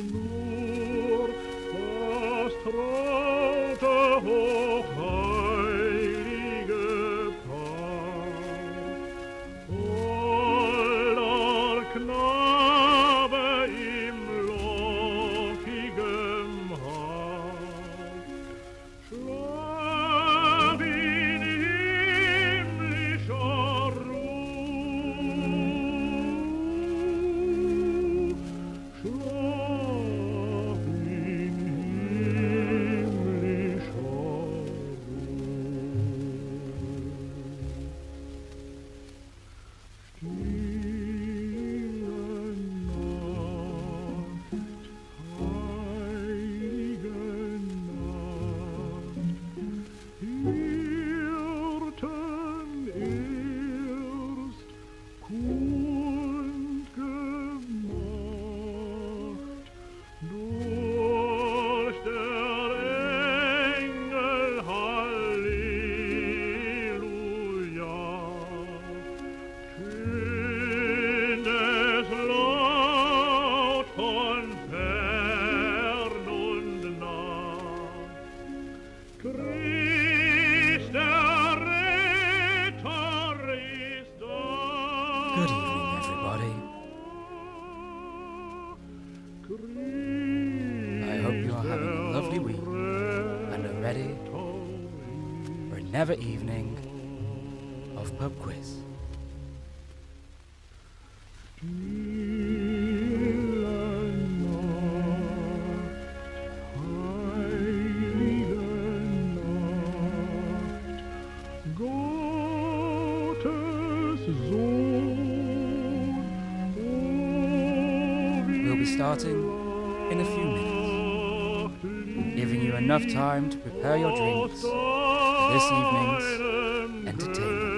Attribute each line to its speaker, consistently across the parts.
Speaker 1: nur das traute hochheilige Paar. Holder Knabe im lockigem Haar, schlaf in himmlischer Ruh, schlaf in himmlischer
Speaker 2: Good evening, everybody. I hope you are having a lovely week and are ready for another evening of pub quiz. We'll be starting in a few minutes, giving you enough time to prepare your drinks for this evening's entertainment.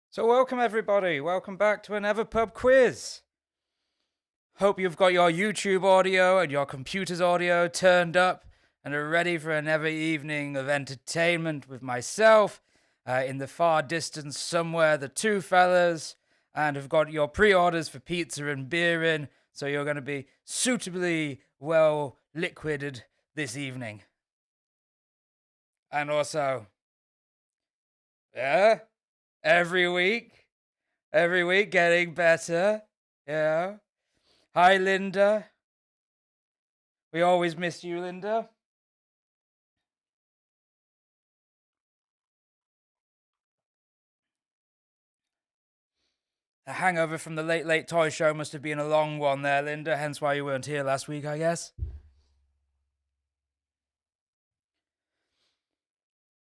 Speaker 2: So welcome everybody, welcome back to another pub quiz. Hope you've got your YouTube audio and your computer's audio turned up and are ready for another evening of entertainment with myself in the far distance somewhere, the two fellas, and have got your pre-orders for pizza and beer in, so you're going to be suitably well liquided this evening. And also, yeah, every week getting better, yeah. Hi, Linda. We always miss you, Linda. The hangover from the Late Late Toy Show must have been a long one there, Linda, hence why you weren't here last week, I guess.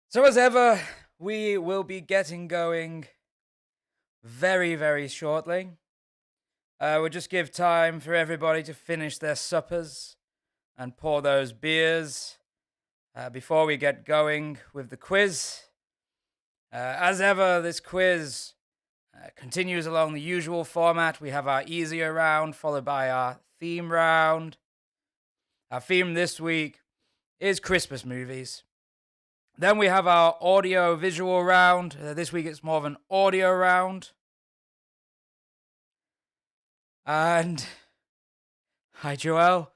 Speaker 2: So as ever, we will be getting going very, very shortly. We'll just give time for everybody to finish their suppers and pour those beers before we get going with the quiz. As ever, this quiz continues along the usual format. We have our easier round followed by our theme round. Our theme this week is Christmas movies. Then we have our audio-visual round. This week it's more of an audio round. And hi, Joelle.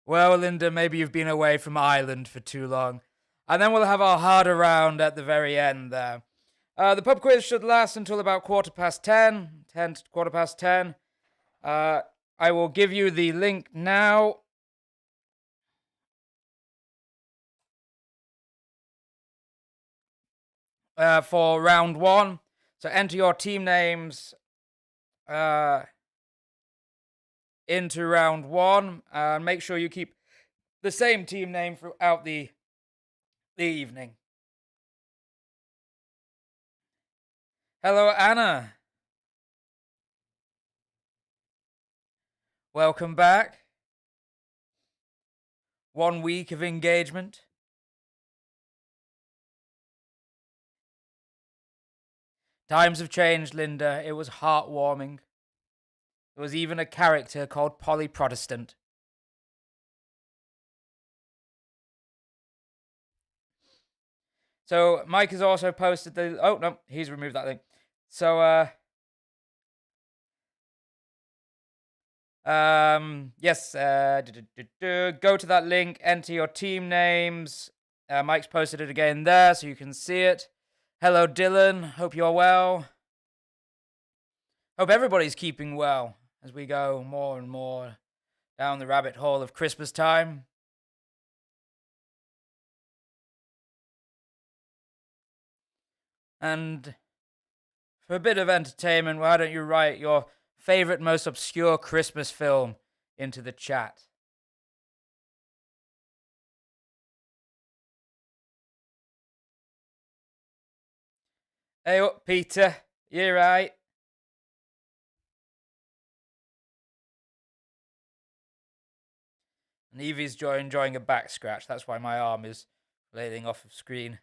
Speaker 2: Well, Linda, maybe you've been away from Ireland for too long. And then we'll have our harder round at the very end there. The pub quiz should last until about 10:15, 10 to 10:15. I will give you the link now. For round one. So enter your team names into round one. And make sure you keep the same team name throughout the evening. Hello, Anna. Welcome back. 1 week of engagement. Times have changed, Linda. It was heartwarming. There was even a character called Polly Protestant. So Mike has also posted the... Oh, no, he's removed that thing. So, yes, go to that link, enter your team names. Mike's posted it again there, so you can see it. Hello, Dylan. Hope you're well. Hope everybody's keeping well as we go more and more down the rabbit hole of Christmas time. And for a bit of entertainment, why don't you write your favorite, most obscure Christmas film into the chat? Hey up, Peter. You right? And Evie's enjoying a back scratch. That's why my arm is flailing off of screen.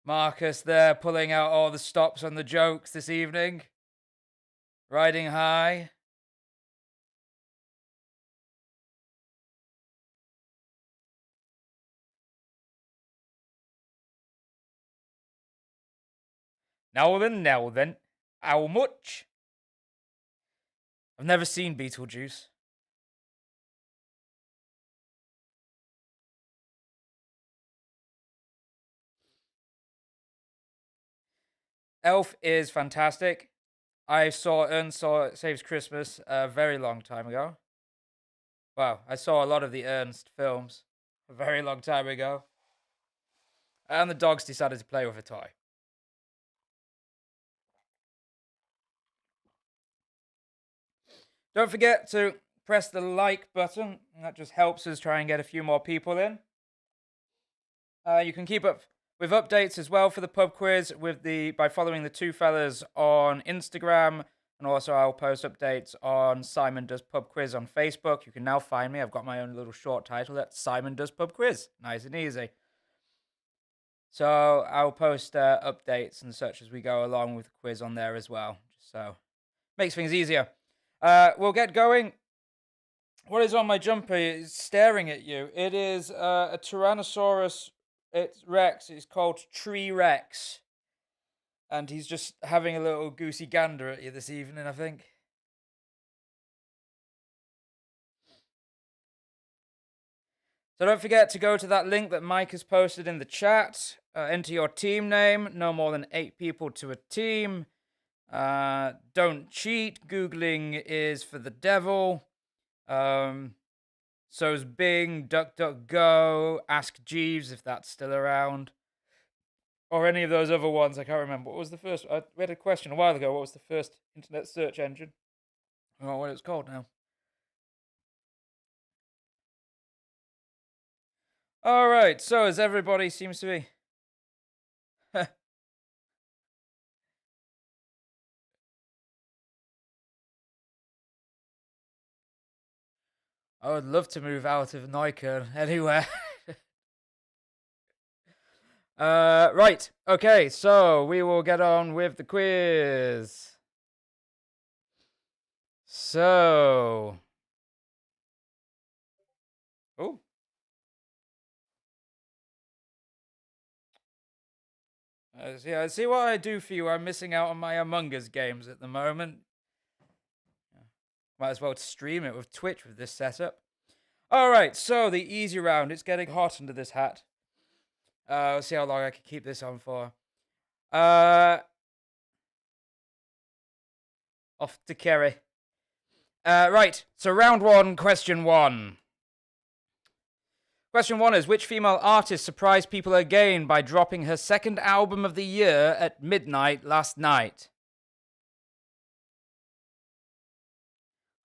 Speaker 2: Marcus there pulling out all the stops on the jokes this evening. Riding high. Now then. How much? I've never seen Beetlejuice. Elf is fantastic. I saw Ernst Saves Christmas a very long time ago. Wow, I saw a lot of the Ernst films a very long time ago. And the dogs decided to play with a toy. Don't forget to press the like button. That just helps us try and get a few more people in. You can keep up with updates as well for the pub quiz by following the two fellas on Instagram, and also I'll post updates on Simon Does Pub Quiz on Facebook. You can now find me. I've got my own little short title. That's Simon Does Pub Quiz. Nice and easy. So I'll post updates and such as we go along with the quiz on there as well. So makes things easier. We'll get going. What is on my jumper is staring at you. It is a Tyrannosaurus Rex. It's called Tree Rex. And he's just having a little goosey gander at you this evening, I think. So don't forget to go to that link that Mike has posted in the chat. Enter your team name. No more than 8 people to a team. Don't cheat. Googling is for the devil. So's Bing, DuckDuckGo, Ask Jeeves if that's still around. Or any of those other ones, I can't remember. What was the first? We had a question a while ago. What was the first internet search engine? I don't know what it's called now. Alright, so as everybody seems to be... I would love to move out of Neukölln anywhere. Right. Okay, so we will get on with the quiz. So... Oh. I see what I do for you. I'm missing out on my Among Us games at the moment. Might as well stream it with Twitch with this setup. Alright, so the easy round. It's getting hot under this hat. Let's see how long I can keep this on for. Off to Kerry. Right, so round 1, question 1. Question 1 is, which female artist surprised people again by dropping her second album of the year at midnight last night?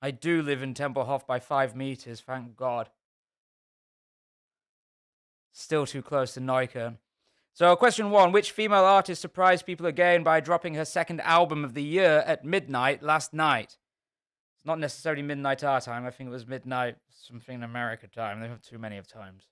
Speaker 2: I do live in Tempelhof by 5 meters, thank God. Still too close to Neukölln. So, question 1, which female artist surprised people again by dropping her second album of the year at midnight last night? It's not necessarily midnight our time. I think it was midnight something in America time. They have too many of times.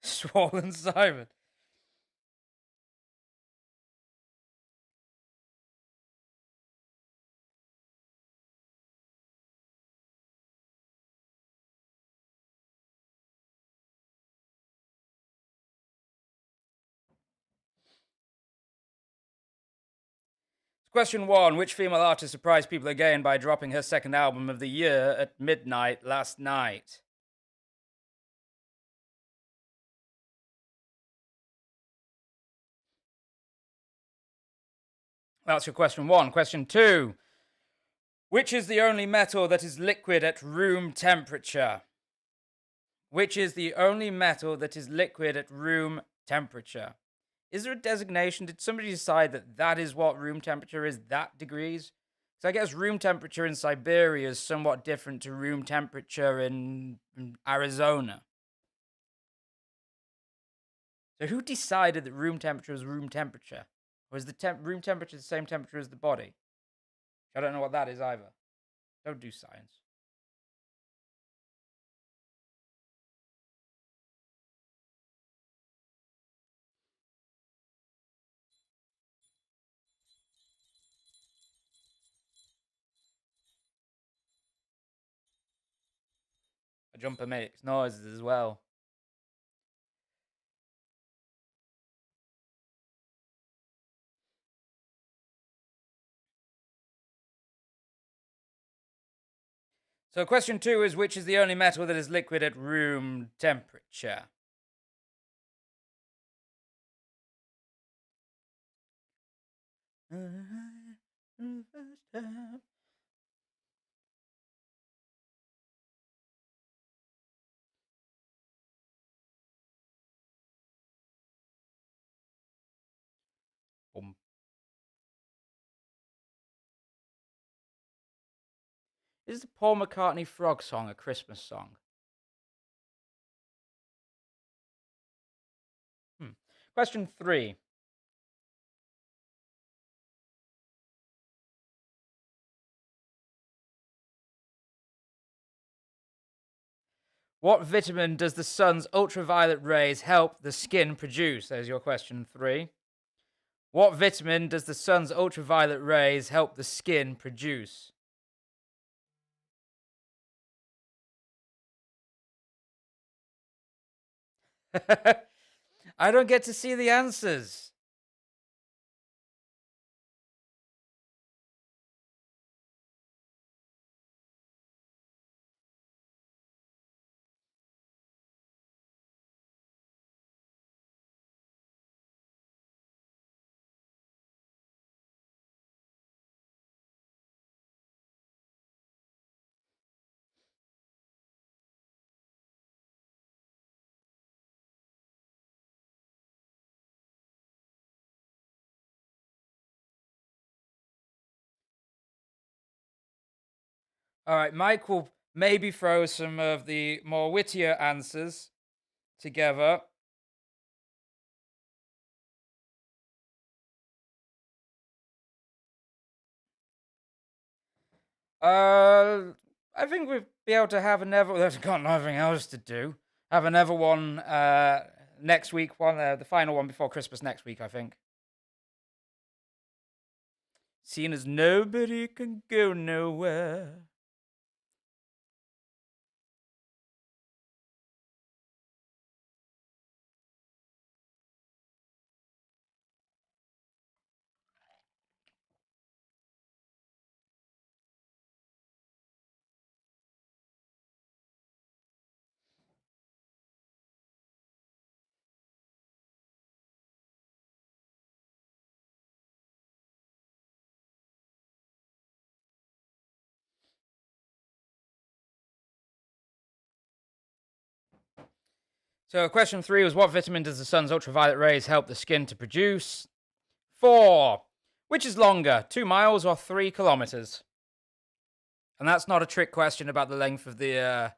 Speaker 2: Swollen Simon. Question 1, which female artist surprised people again by dropping her second album of the year at midnight last night? That's your question 1. Question 2, which is the only metal that is liquid at room temperature? Which is the only metal that is liquid at room temperature? Is there a designation? Did somebody decide that that is what room temperature is, that degrees? So I guess room temperature in Siberia is somewhat different to room temperature in Arizona. So who decided that room temperature is room temperature? Or is the room temperature the same temperature as the body? I don't know what that is either. Don't do science. A jumper makes noises as well. So question 2 is, which is the only metal that is liquid at room temperature? Um, Is the Paul McCartney Frog song a Christmas song? Question 3. What vitamin does the sun's ultraviolet rays help the skin produce? There's your question 3. What vitamin does the sun's ultraviolet rays help the skin produce? I don't get to see the answers. All right, Mike will maybe throw some of the more wittier answers together. I think we'll be able to have another. There's got nothing else to do. Have another one next week. The final one before Christmas next week, I think. Seeing as nobody can go nowhere. So question 3 was, what vitamin does the sun's ultraviolet rays help the skin to produce? 4. Which is longer, 2 miles or 3 kilometers? And that's not a trick question about the length of the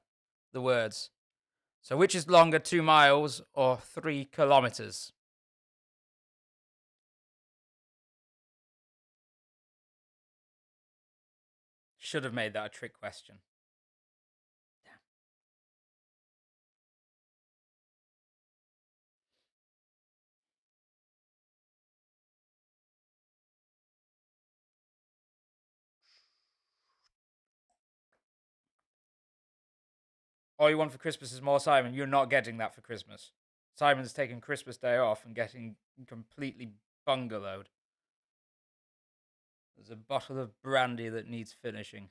Speaker 2: words. So which is longer, 2 miles or 3 kilometers? Should have made that a trick question. All you want for Christmas is more Simon. You're not getting that for Christmas. Simon's taking Christmas Day off and getting completely bungalowed. There's a bottle of brandy that needs finishing.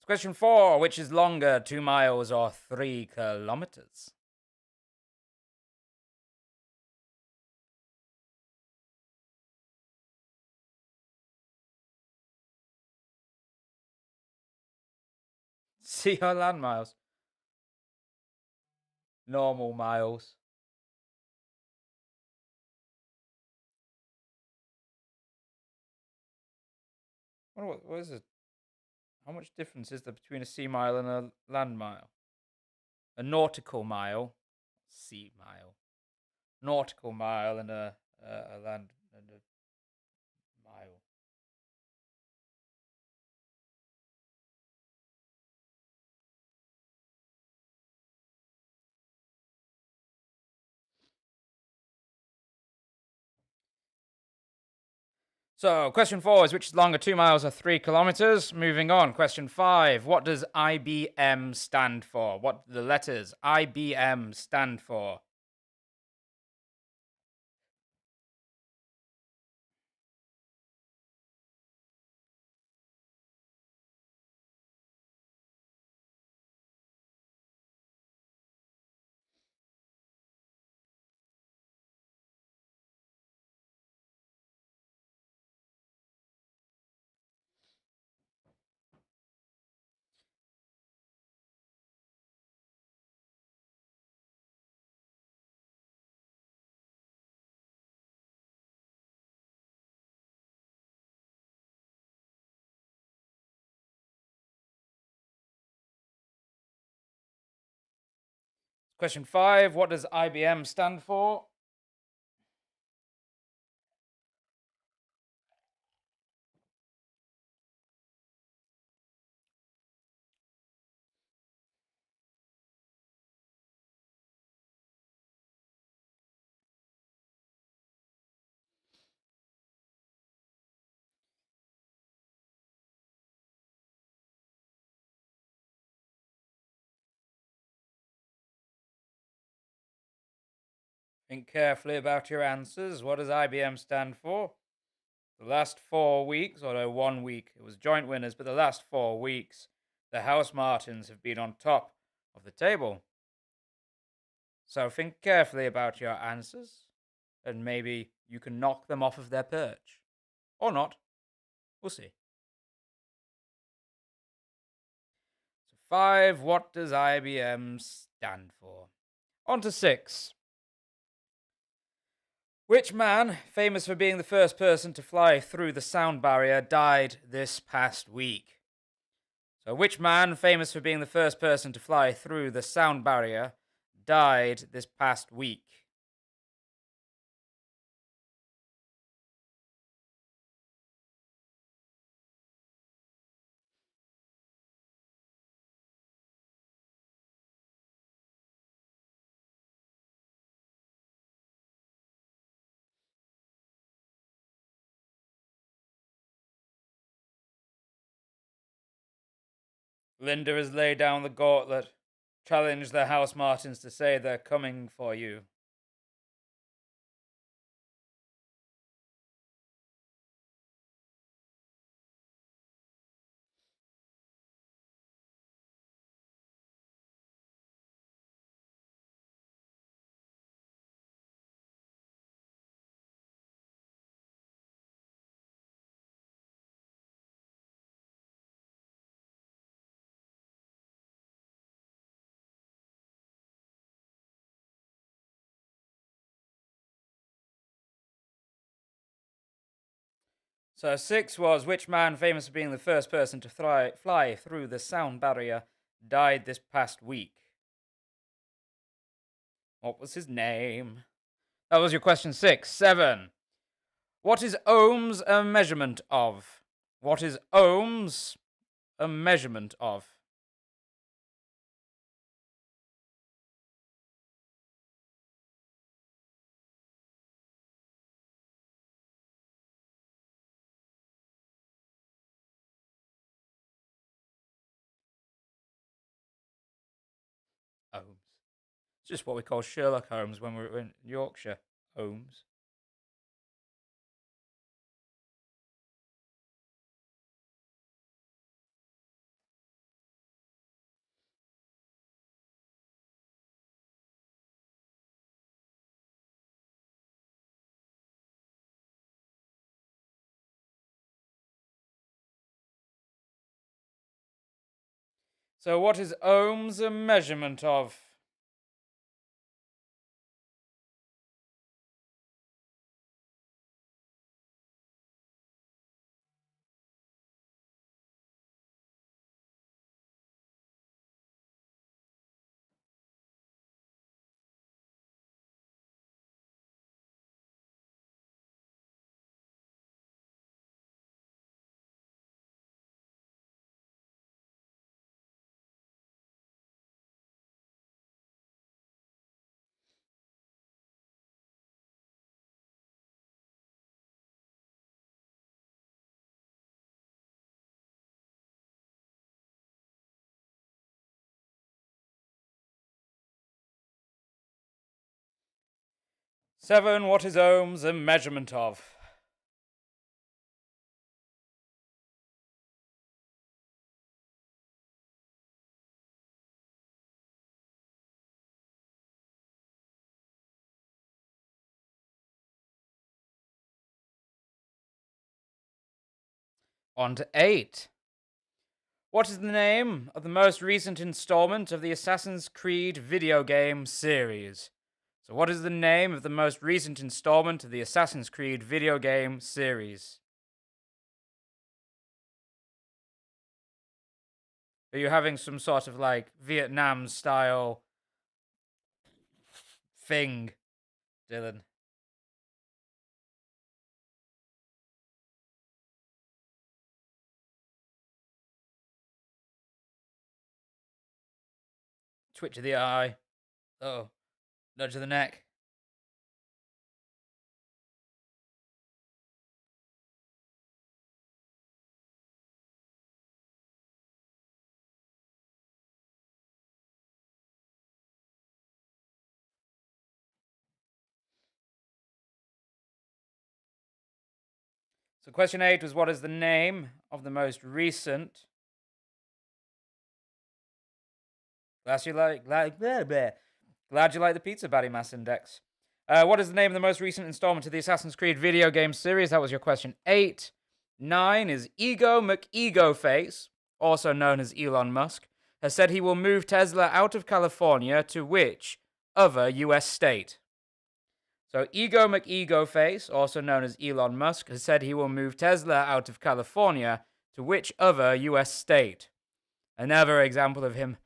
Speaker 2: Question 4. Which is longer, 2 miles or 3 kilometers? Sea or land miles? Normal miles. What is it? How much difference is there between a sea mile and a land mile? A nautical mile, sea mile. Nautical mile and a land and a mile. So, question 4 is, which is longer, 2 miles or 3 kilometers? Moving on. Question 5. What does IBM stand for? What do the letters IBM stand for? Question 5. What does IBM stand for? Think carefully about your answers. What does IBM stand for? The last 4 weeks, although 1 week it was joint winners, but the last 4 weeks, the House Martins have been on top of the table. So think carefully about your answers, and maybe you can knock them off of their perch. Or not. We'll see. So 5, what does IBM stand for? On to 6. Which man, famous for being the first person to fly through the sound barrier, died this past week? So, which man, famous for being the first person to fly through the sound barrier, died this past week? Linda has laid down the gauntlet, challenged the House Martins to say they're coming for you. So 6 was, which man famous for being the first person to fly through the sound barrier died this past week? What was his name? That was your question 6. 7. What is ohms a measurement of? What is ohms a measurement of? Ohms. It's just what we call Sherlock Holmes when we're in Yorkshire. Ohms. So what is ohms a measurement of? Seven, what is ohms a measurement of? On to 8. What is the name of the most recent installment of the Assassin's Creed video game series? So what is the name of the most recent installment of the Assassin's Creed video game series? Are you having some sort of like Vietnam style thing, Dylan? Twitch of the eye. Oh, nudge of the neck. So question 8 was, what is the name of the most recent? Glad you like the pizza, Batty Mass Index. What is the name of the most recent installment of the Assassin's Creed video game series? That was your question 8. 9 is Ego McEgoface, also known as Elon Musk, has said he will move Tesla out of California to which other US state? So Ego McEgoface, also known as Elon Musk, has said he will move Tesla out of California to which other US state? Another example of him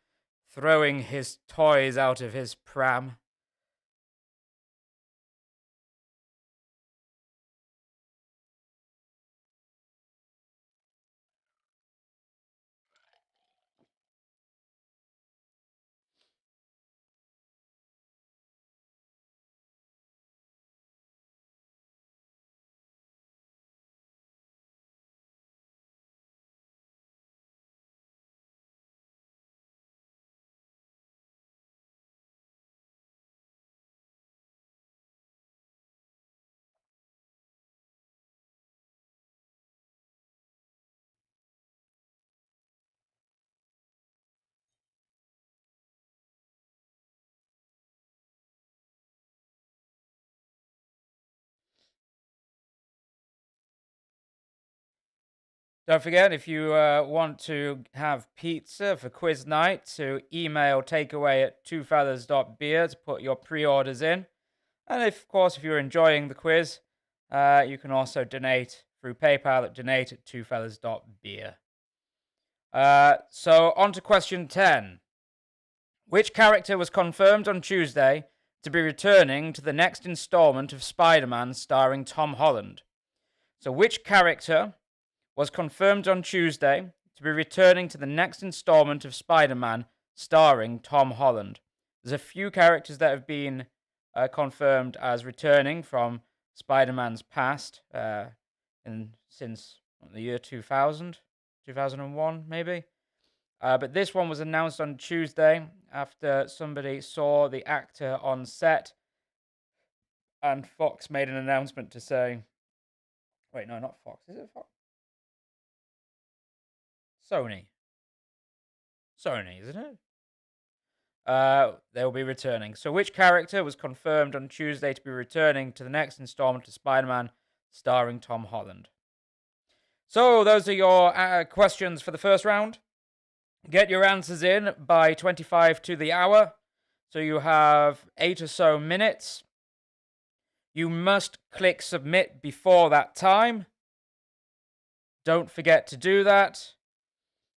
Speaker 2: throwing his toys out of his pram. Don't forget, if you want to have pizza for quiz night, to email takeaway at twofeathers.beer to put your pre-orders in. And of course, if you're enjoying the quiz, you can also donate through PayPal at donate@twofellas.beer. So on to question 10. Which character was confirmed on Tuesday to be returning to the next installment of Spider-Man starring Tom Holland? So which character was confirmed on Tuesday to be returning to the next installment of Spider-Man starring Tom Holland? There's a few characters that have been confirmed as returning from Spider-Man's past since the year 2000, 2001 maybe. But this one was announced on Tuesday after somebody saw the actor on set, and Fox made an announcement to say, wait, no, not Fox. Is it Fox? Sony, isn't it? They'll be returning. So which character was confirmed on Tuesday to be returning to the next installment of Spider-Man starring Tom Holland? So those are your questions for the first round. Get your answers in by 25 to the hour. So you have 8 or so minutes. You must click submit before that time. Don't forget to do that.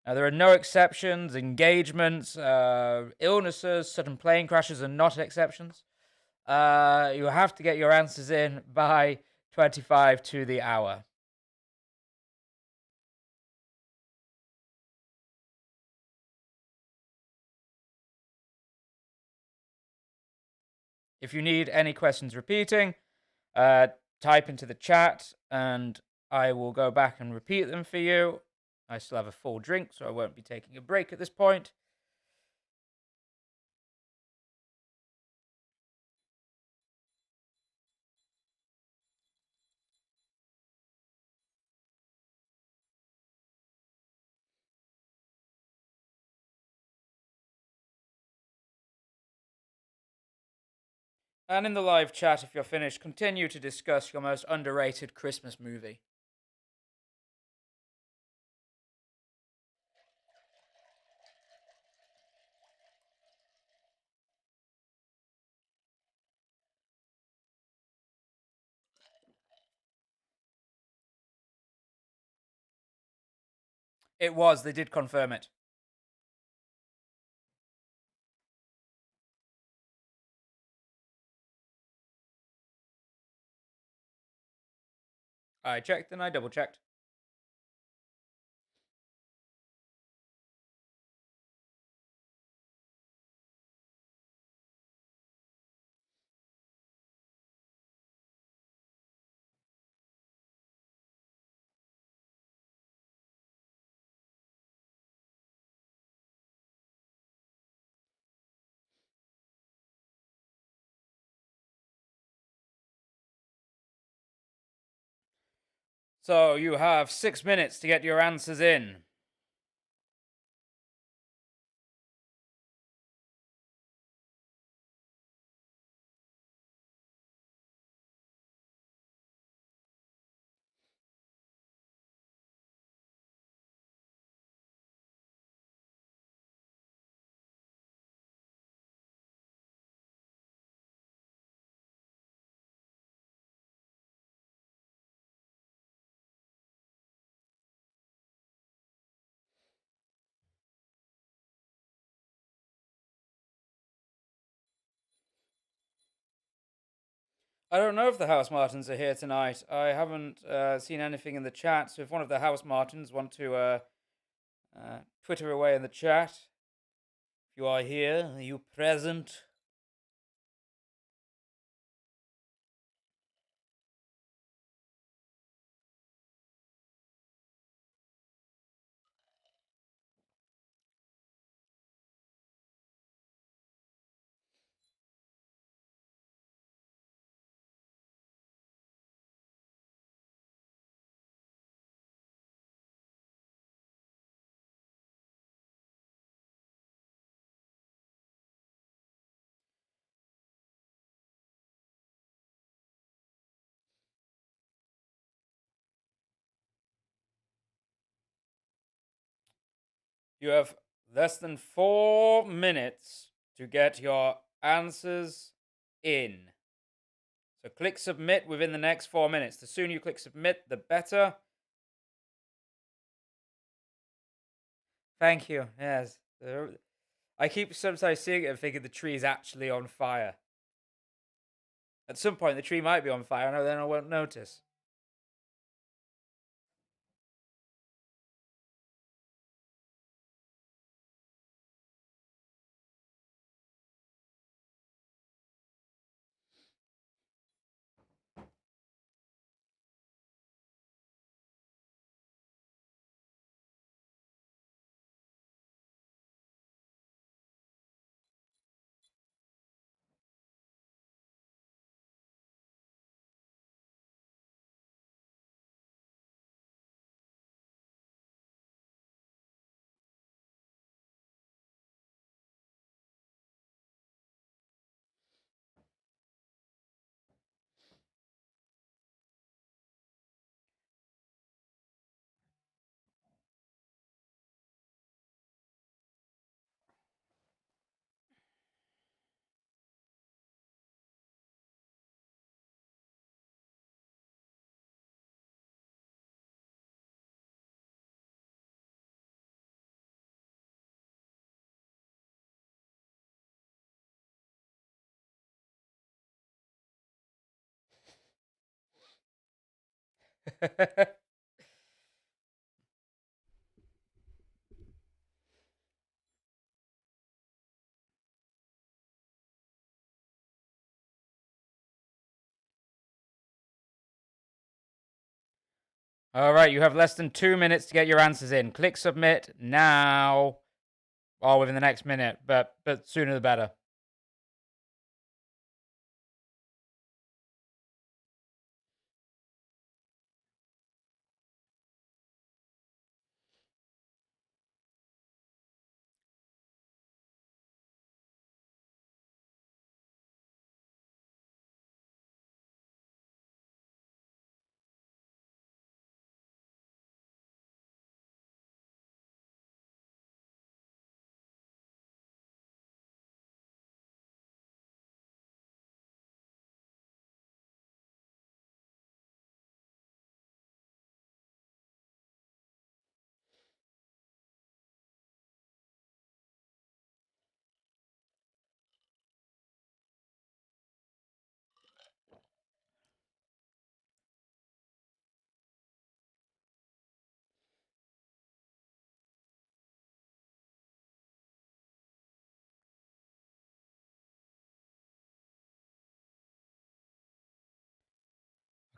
Speaker 2: There are no exceptions. Engagements, illnesses, sudden plane crashes are not exceptions. You have to get your answers in by 25 to the hour. If you need any questions repeating, type into the chat and I will go back and repeat them for you. I still have a full drink, so I won't be taking a break at this point. And in the live chat, if you're finished, continue to discuss your most underrated Christmas movie. It was, they did confirm it. I checked and I double checked. So you have 6 minutes to get your answers in. I don't know if the House Martins are here tonight. I haven't seen anything in the chat, so if one of the House Martins want to Twitter away in the chat, if you are here, are you present? You have less than 4 minutes to get your answers in. So click submit within the next 4 minutes. The sooner you click submit, the better. Thank you. Yes. I keep sometimes seeing it and thinking the tree is actually on fire. At some point, the tree might be on fire, and then I won't notice. All right, you have less than 2 minutes to get your answers in. Click submit now, or within the next minute, but sooner the better.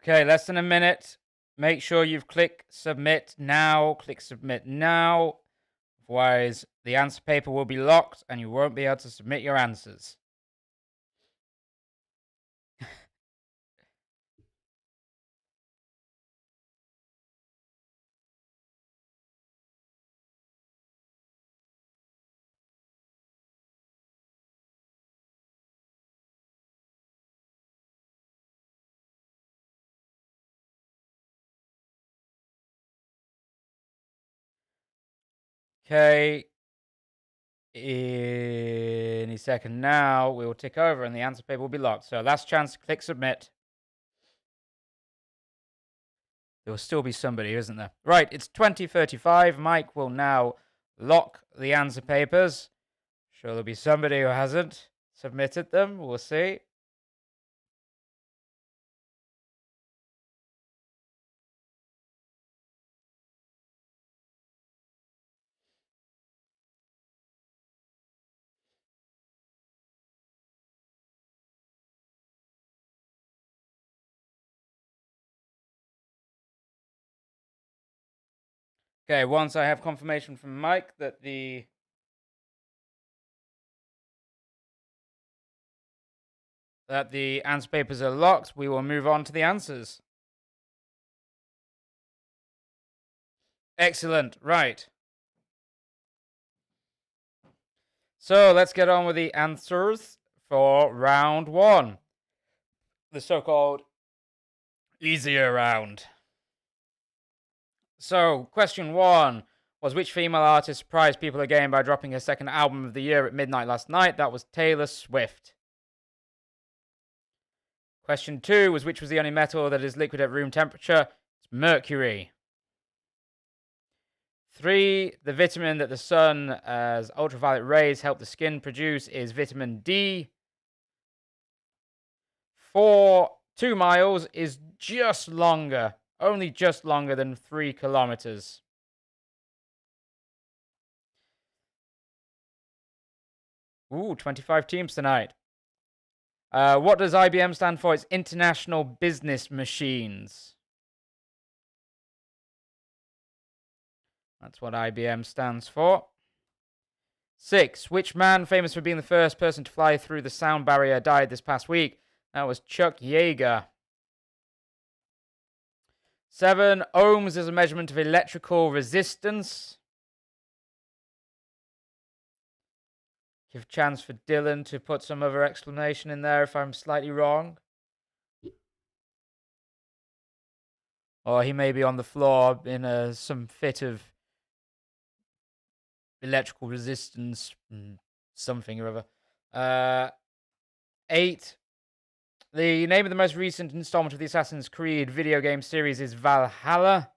Speaker 2: Okay, less than a minute. Make sure you've clicked submit now. Click submit now. Otherwise, the answer paper will be locked and you won't be able to submit your answers. Okay. Any second now, we will tick over and the answer paper will be locked. So last chance to click submit. There will still be somebody, isn't there? Right, it's 20:35. Mike will now lock the answer papers. Sure, there'll be somebody who hasn't submitted them. We'll see. Okay, once I have confirmation from Mike that the answer papers are locked, we will move on to the answers. Excellent, right. So let's get on with the answers for round 1. The so-called easier round. So, question 1 was, which female artist surprised people again by dropping her second album of the year at midnight last night? That was Taylor Swift. Question 2 was which was the only metal that is liquid at room temperature? It's mercury. 3, the vitamin that the sun's ultraviolet rays help the skin produce is vitamin D. 4, 2 miles is just longer, only just longer than 3 kilometers. Ooh, 25 teams tonight. What does IBM stand for? It's International Business Machines. That's what IBM stands for. 6. Which man, famous for being the first person to fly through the sound barrier, died this past week? That was Chuck Yeager. 7. Ohms is a measurement of electrical resistance. Give a chance for Dylan to put some other explanation in there if I'm slightly wrong. Or he may be on the floor in some fit of electrical resistance, something or other. 8. The name of the most recent installment of the Assassin's Creed video game series is Valhalla.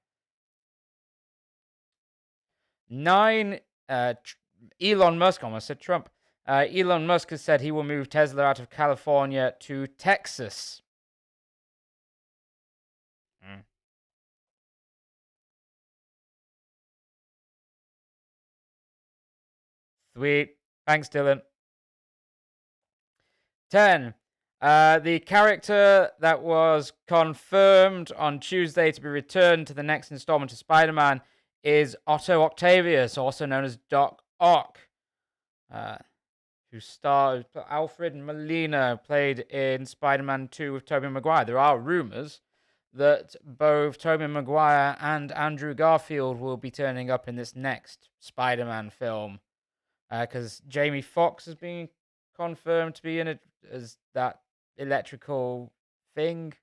Speaker 2: 9. Elon Musk, almost said Trump. Elon Musk has said he will move Tesla out of California to Texas. Sweet. Thanks, Dylan. 10. The character that was confirmed on Tuesday to be returned to the next installment of Spider-Man is Otto Octavius, also known as Doc Ock, who starred Alfred Molina, played in Spider-Man 2 with Tobey Maguire. There are rumors that both Tobey Maguire and Andrew Garfield will be turning up in this next Spider-Man film, because Jamie Foxx has been confirmed to be in it as that electrical thing.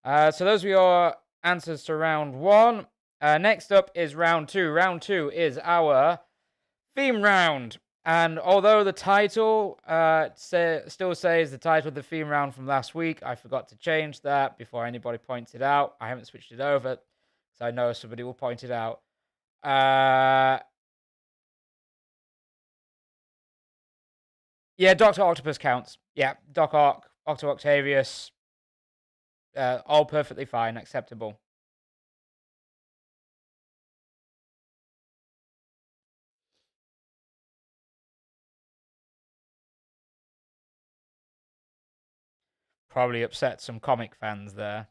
Speaker 2: So those were your answers to round 1. Next up is round 2. Round 2 is our theme round. And although the title still says the title of the theme round from last week, I forgot to change that before anybody points it out. I haven't switched it over, so I know somebody will point it out. Yeah, Dr. Octopus counts. Yeah, Doc Ock, Octo Octavius, all perfectly fine, acceptable. Probably upset some comic fans there.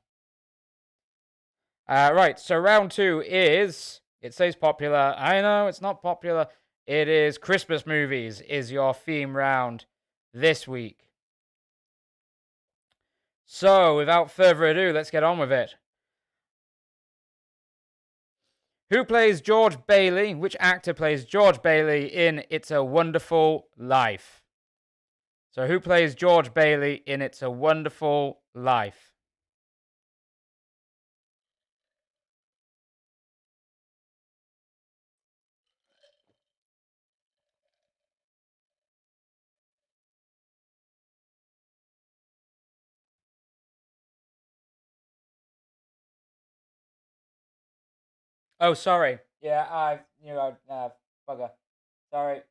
Speaker 2: Right, so round 2 is, it says popular. I know it's not popular. It is Christmas movies is your theme round this week. So, without further ado, let's get on with it. Who plays George Bailey? Which actor plays George Bailey in It's a Wonderful Life? So, who plays George Bailey in It's a Wonderful Life? Oh, sorry. Yeah, bugger. Sorry.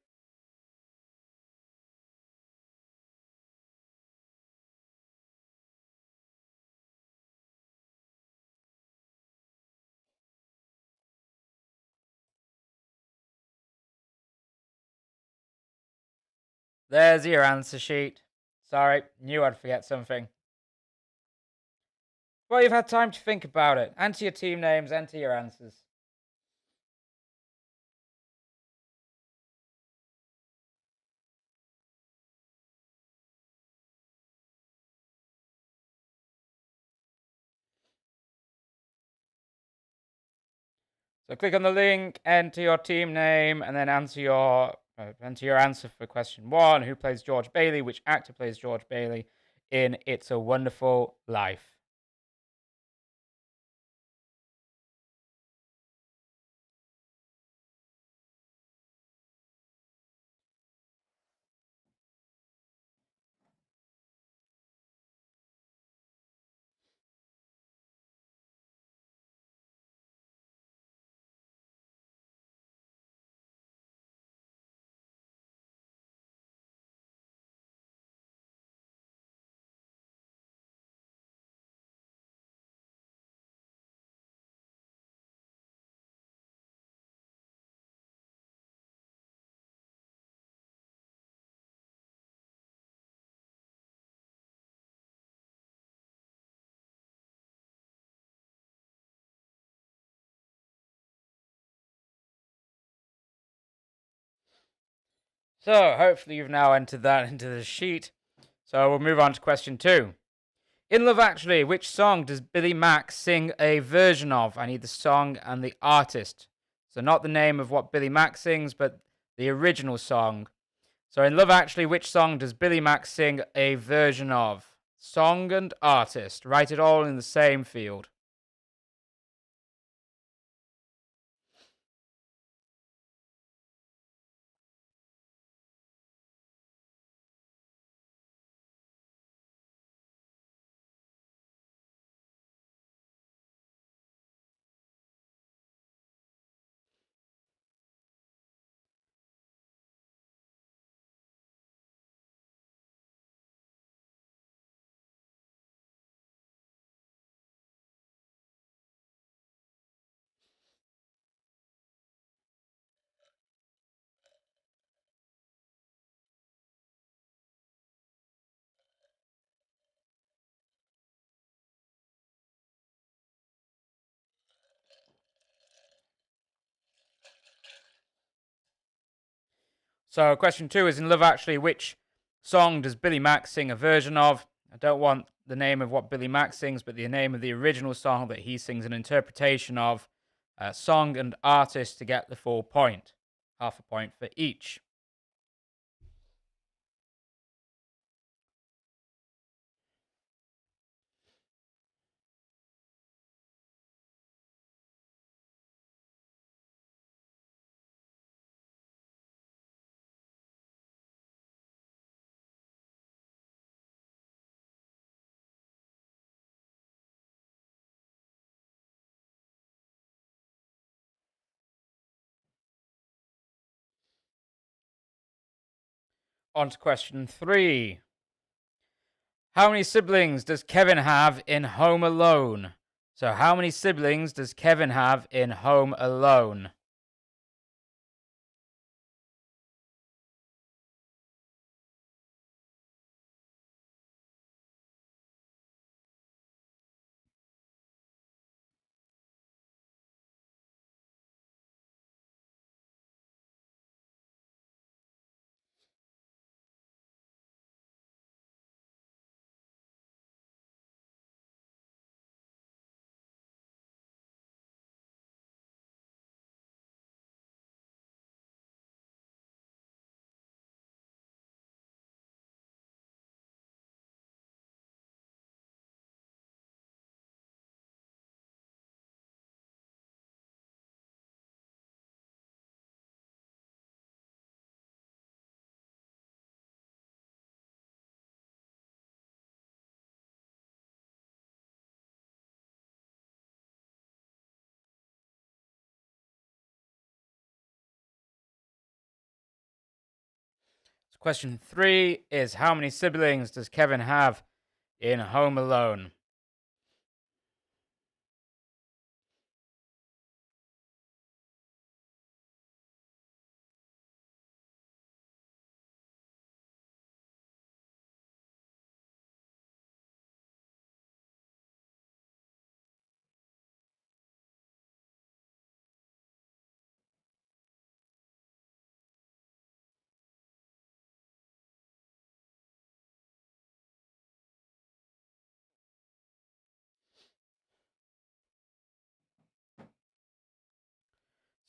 Speaker 2: There's your answer sheet. Sorry, knew I'd forget something. Well, you've had time to think about it. Enter your team names, enter your answers. So click on the link, enter your team name, and then enter your answer for question 1. Who plays George Bailey? Which actor plays George Bailey in It's a Wonderful Life? So, hopefully, you've now entered that into the sheet. So, we'll move on to question 2. In Love Actually, which song does Billy Mack sing a version of? I need the song and the artist. So, not the name of what Billy Mack sings, but the original song. So, in Love Actually, which song does Billy Mack sing a version of? Song and artist. Write it all in the same field. So, question 2 is in Love Actually, which song does Billy Mack sing a version of? I don't want the name of what Billy Mack sings, but the name of the original song that he sings an interpretation of. Song and artist to get the full point. Half a point for each. On to question 3. How many siblings does Kevin have in Home Alone? So, how many siblings does Kevin have in Home Alone? So question 3 is how many siblings does Kevin have in Home Alone?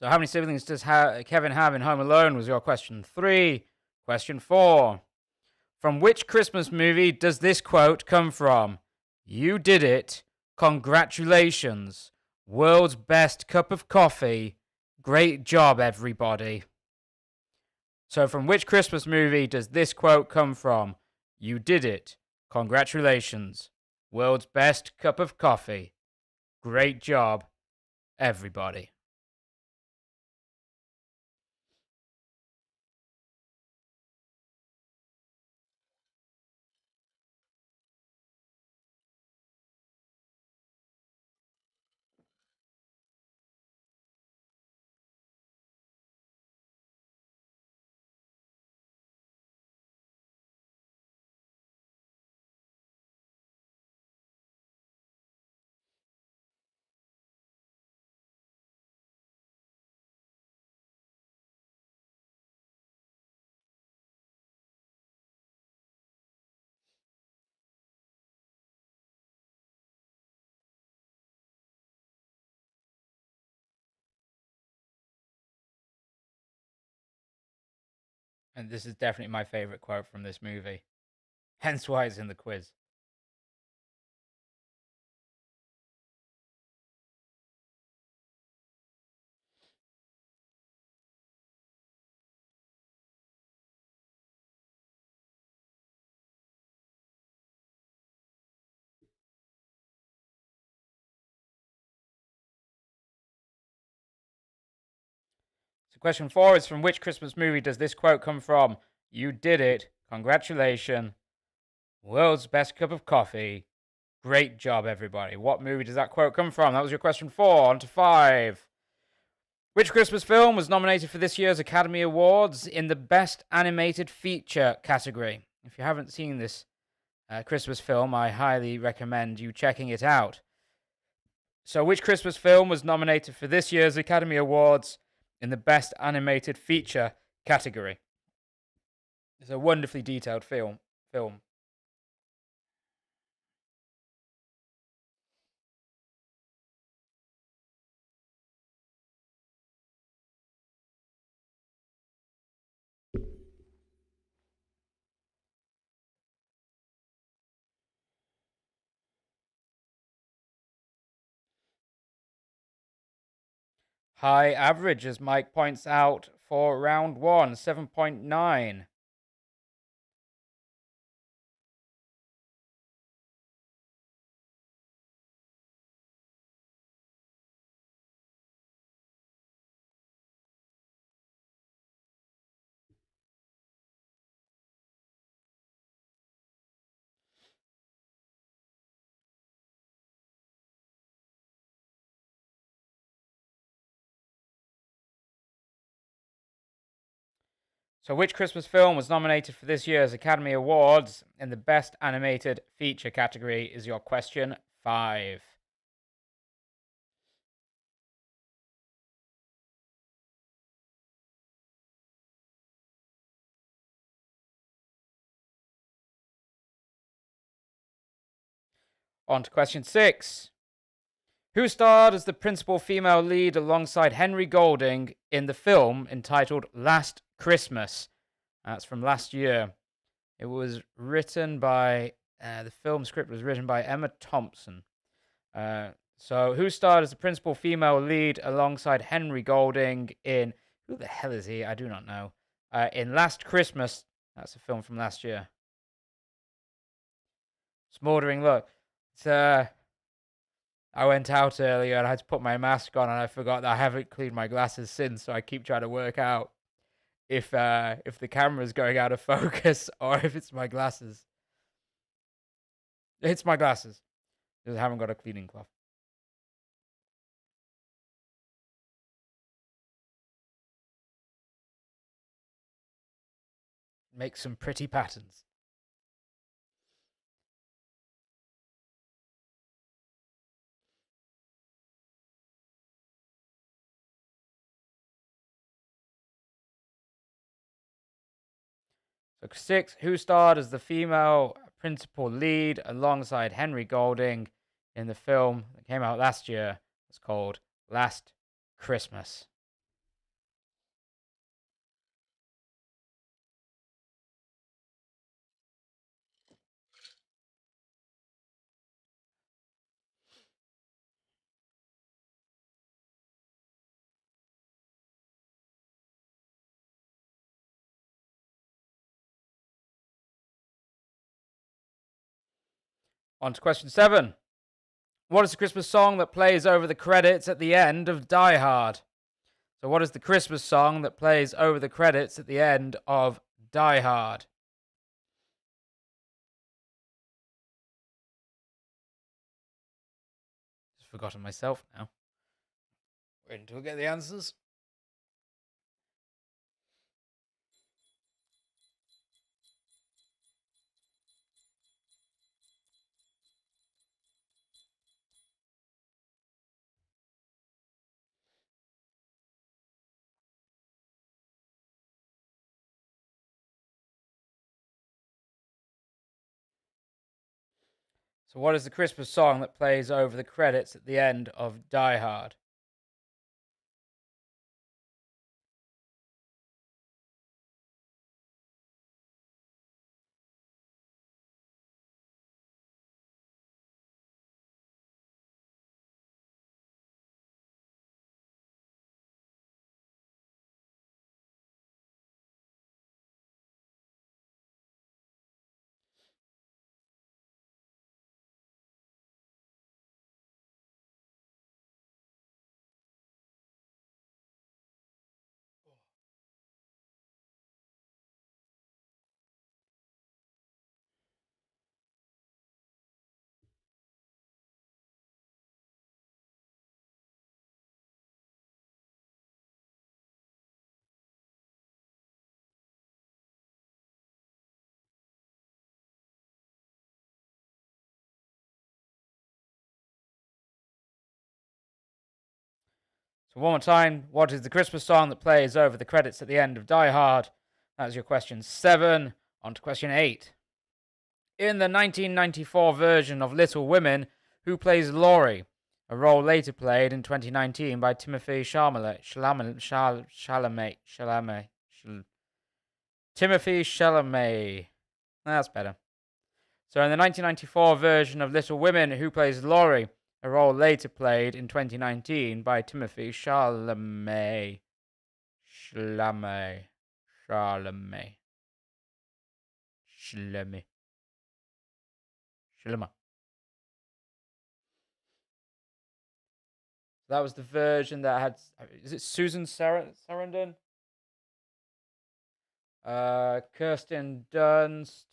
Speaker 2: So, how many siblings does Kevin have in Home Alone was your question 3. Question 4. From which Christmas movie does this quote come from? You did it. Congratulations. World's best cup of coffee. Great job, everybody. So, from which Christmas movie does this quote come from? You did it. Congratulations. World's best cup of coffee. Great job, everybody. And this is definitely my favorite quote from this movie. Hence why it's in the quiz. So question 4 is, from which Christmas movie does this quote come from? You did it. Congratulations. World's best cup of coffee. Great job, everybody. What movie does that quote come from? That was your question 4. On to 5. Which Christmas film was nominated for this year's Academy Awards in the Best Animated Feature category? If you haven't seen this Christmas film, I highly recommend you checking it out. So, which Christmas film was nominated for this year's Academy Awards in the Best Animated Feature category? It's a wonderfully detailed film. High average, as Mike points out, for round 1, 7.9. So, which Christmas film was nominated for this year's Academy Awards in the Best Animated Feature category is your question 5. On to question 6. Who starred as the principal female lead alongside Henry Golding in the film entitled Last Christmas? That's from last year. It was written by, the film script was written by Emma Thompson. So, who starred as the principal female lead alongside Henry Golding in, who the hell is he? I do not know. In Last Christmas. That's a film from last year. Smoldering, look. It's, I went out earlier and I had to put my mask on, and I forgot that I haven't cleaned my glasses since, so I keep trying to work out if the camera's going out of focus or if it's my glasses. It's my glasses, because I haven't got a cleaning cloth. Make some pretty patterns. So 6, who starred as the female principal lead alongside Henry Golding in the film that came out last year? It's called Last Christmas. On to question 7. What is the Christmas song that plays over the credits at the end of Die Hard? So, what is the Christmas song that plays over the credits at the end of Die Hard? Just forgotten myself now. Wait until I get the answers. So, what is the Christmas song that plays over the credits at the end of Die Hard? So one more time, what is the Christmas song that plays over the credits at the end of Die Hard? That was your question 7. On to question 8. In the 1994 version of Little Women, who plays Laurie? A role later played in 2019 by Timothy Chalamet. Timothy Chalamet. That's better. So in the 1994 version of Little Women, who plays Laurie? A role later played in 2019 by Timothy Chalamet. Chalamet. Chalamet. Chalamet. Chalamet. That was the version that had. Is it Susan Sarandon? Kirsten Dunst.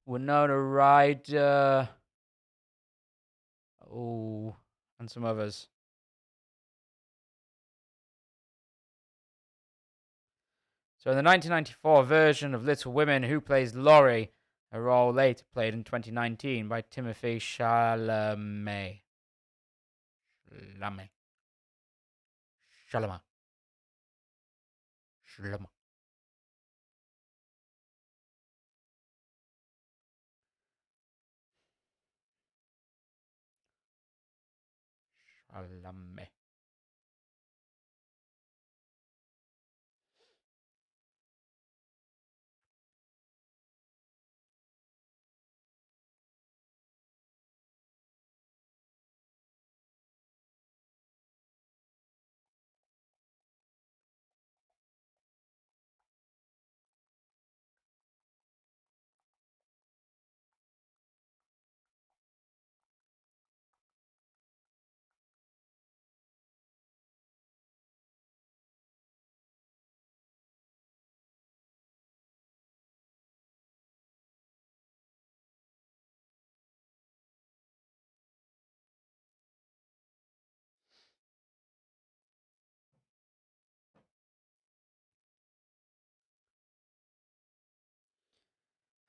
Speaker 2: Winona Ryder. Oh, and some others. So in the 1994 version of Little Women, who plays Laurie? A role later played in 2019 by Timothy Chalamet. Chalamet. Chalamet. Chalamet. Chalamet.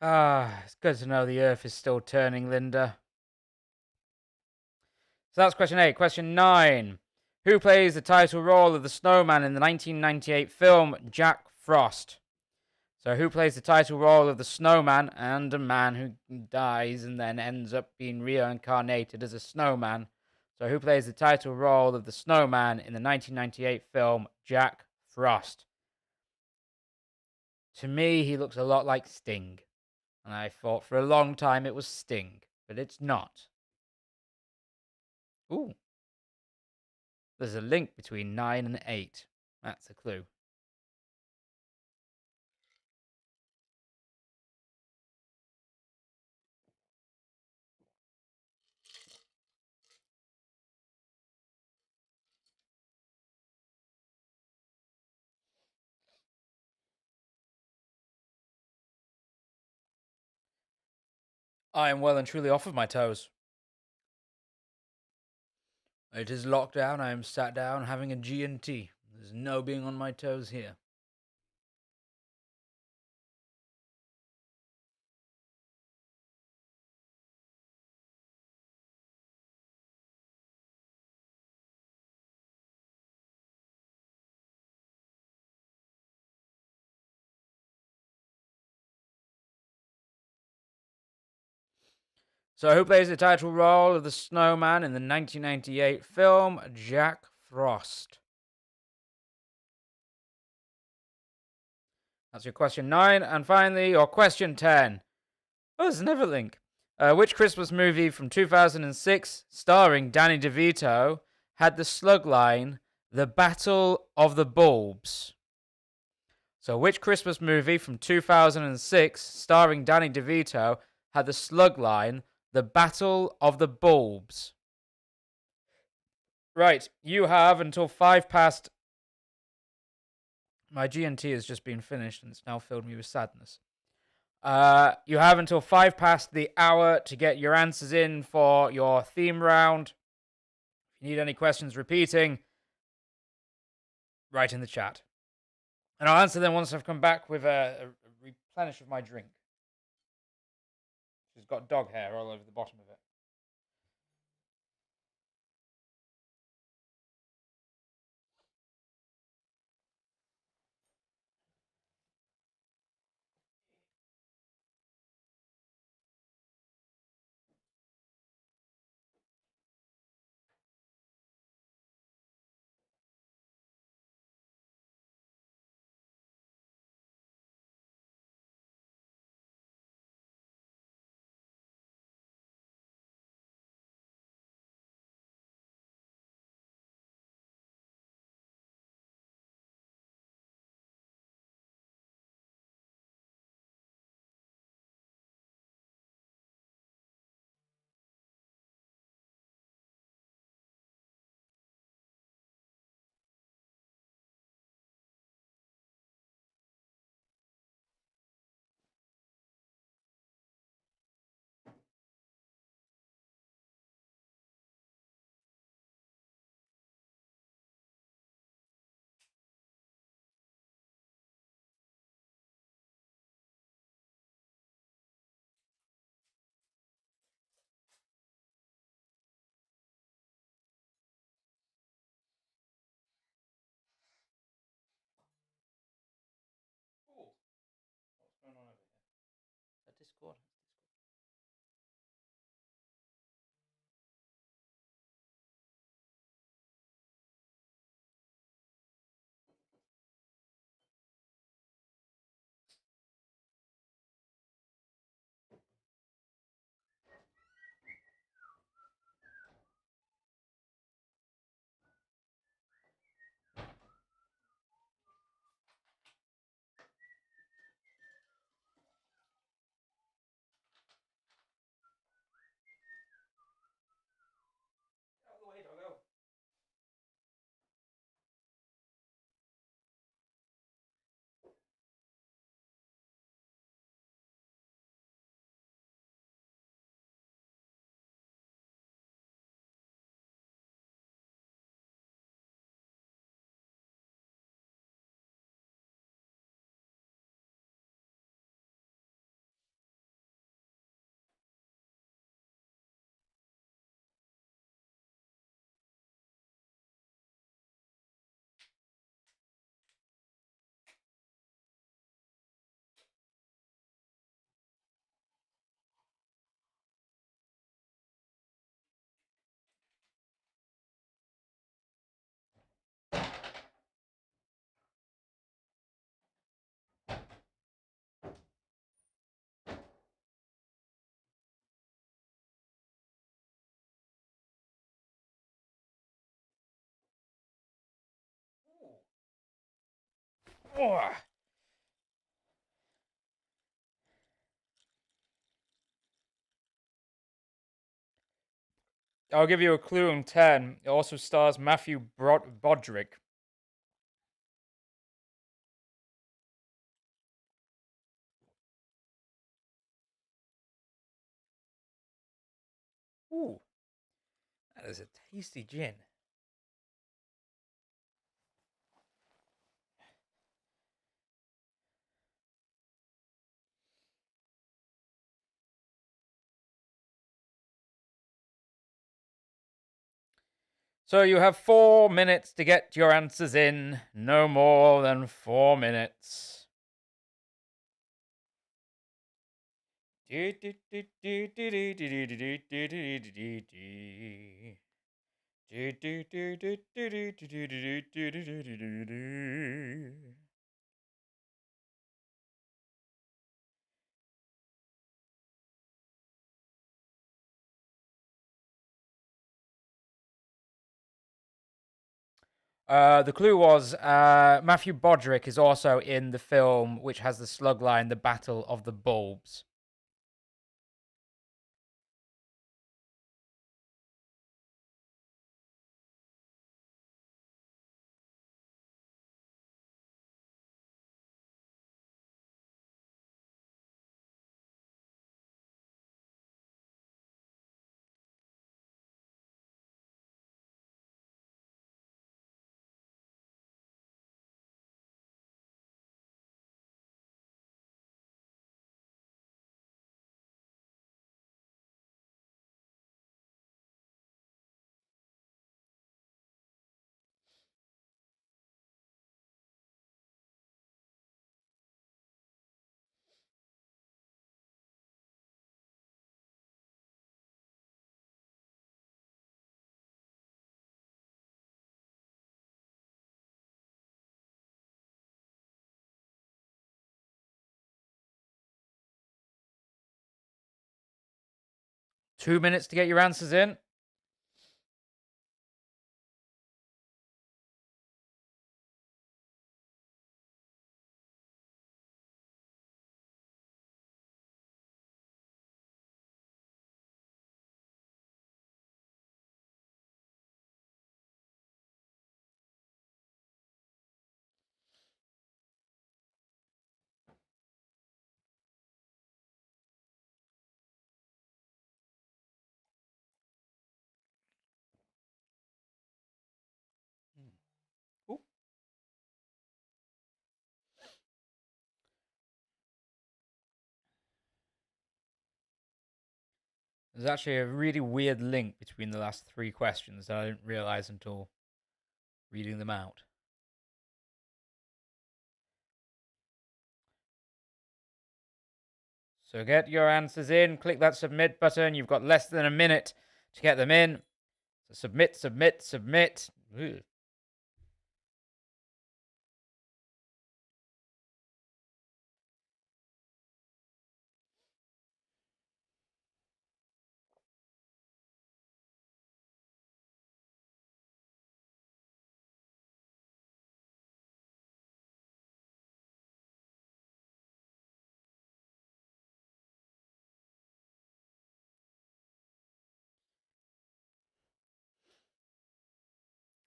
Speaker 2: It's good to know the Earth is still turning, Linda. So that's question 8. Question 9. Who plays the title role of the snowman in the 1998 film Jack Frost? So who plays the title role of the snowman and a man who dies and then ends up being reincarnated as a snowman? So who plays the title role of the snowman in the 1998 film Jack Frost? To me, he looks a lot like Sting. And I thought for a long time it was Sting, but it's not. Ooh. There's a link between 9 and 8. That's a clue. I am well and truly off of my toes. It is lockdown. I am sat down having a G&T. There's no being on my toes here. So who plays the title role of the snowman in the 1998 film Jack Frost? That's your question 9. And finally, your question 10. Oh, there's another link. Which Christmas movie from 2006, starring Danny DeVito, had the slug line, "The Battle of the Bulbs"? So which Christmas movie from 2006, starring Danny DeVito, had the slug line, "The Battle of the Bulbs"? Right, you have until 5 past. My G&T has just been finished and it's now filled me with sadness. You have until 5 past the hour to get your answers in for your theme round. If you need any questions repeating, write in the chat. And I'll answer them once I've come back with a replenish of my drink. It's got dog hair all over the bottom of it. Oh. I'll give you a clue in 10. It also stars Matthew Broderick. Ooh, that is a tasty gin. So you have 4 minutes to get your answers in. No more than 4 minutes. The clue was Matthew Broderick is also in the film which has the slug line, The Battle of the Bulbs. Two minutes to get your answers in. Ooh. There's actually a really weird link between the last 3 questions that I didn't realize until reading them out. So get your answers in. Click that submit button. You've got less than a minute to get them in. So submit, submit, submit. Ugh.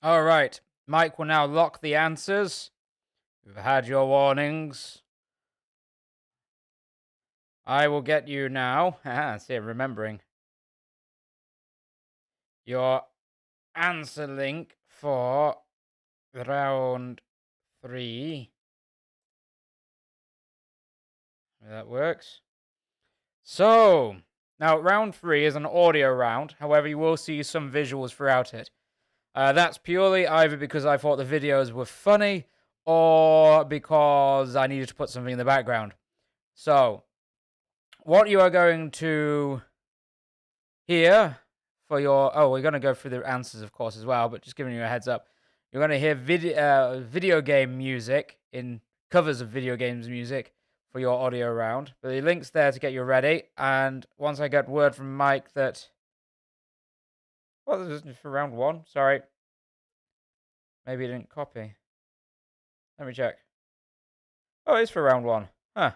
Speaker 2: All right. Mike will now lock the answers. You've had your warnings. I will get you now. See, remembering your answer link for round 3. That works. So, now round 3 is an audio round. However, you will see some visuals throughout it. That's purely either because I thought the videos were funny or because I needed to put something in the background. So, what you are going to hear for your... Oh, we're going to go through the answers, of course, as well, but just giving you a heads up. You're going to hear video game music in covers of video games music for your audio round. But the link's there to get you ready. And once I get word from Mike that... Well, this is for round 1. Sorry. Maybe it didn't copy. Let me check. Oh, it's for round one. Huh.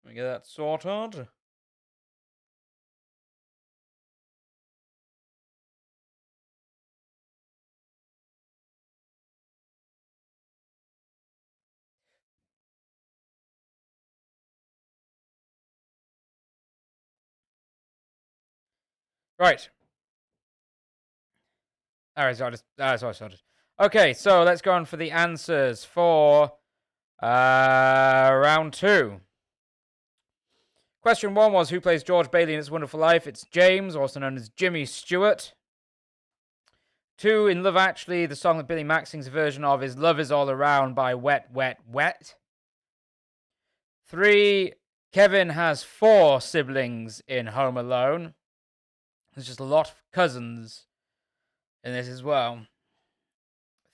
Speaker 2: Let me get that sorted. Right. Alright, so I sorted. Okay, so let's go on for the answers for round two. Question one was, who plays George Bailey in It's a Wonderful Life? It's James, also known as Jimmy Stewart. Two, in Love Actually, the song that Billy Mack sings a version of is Love Is All Around by Wet, Wet, Wet. Three, Kevin has 4 siblings in Home Alone. There's just a lot of cousins in this as well.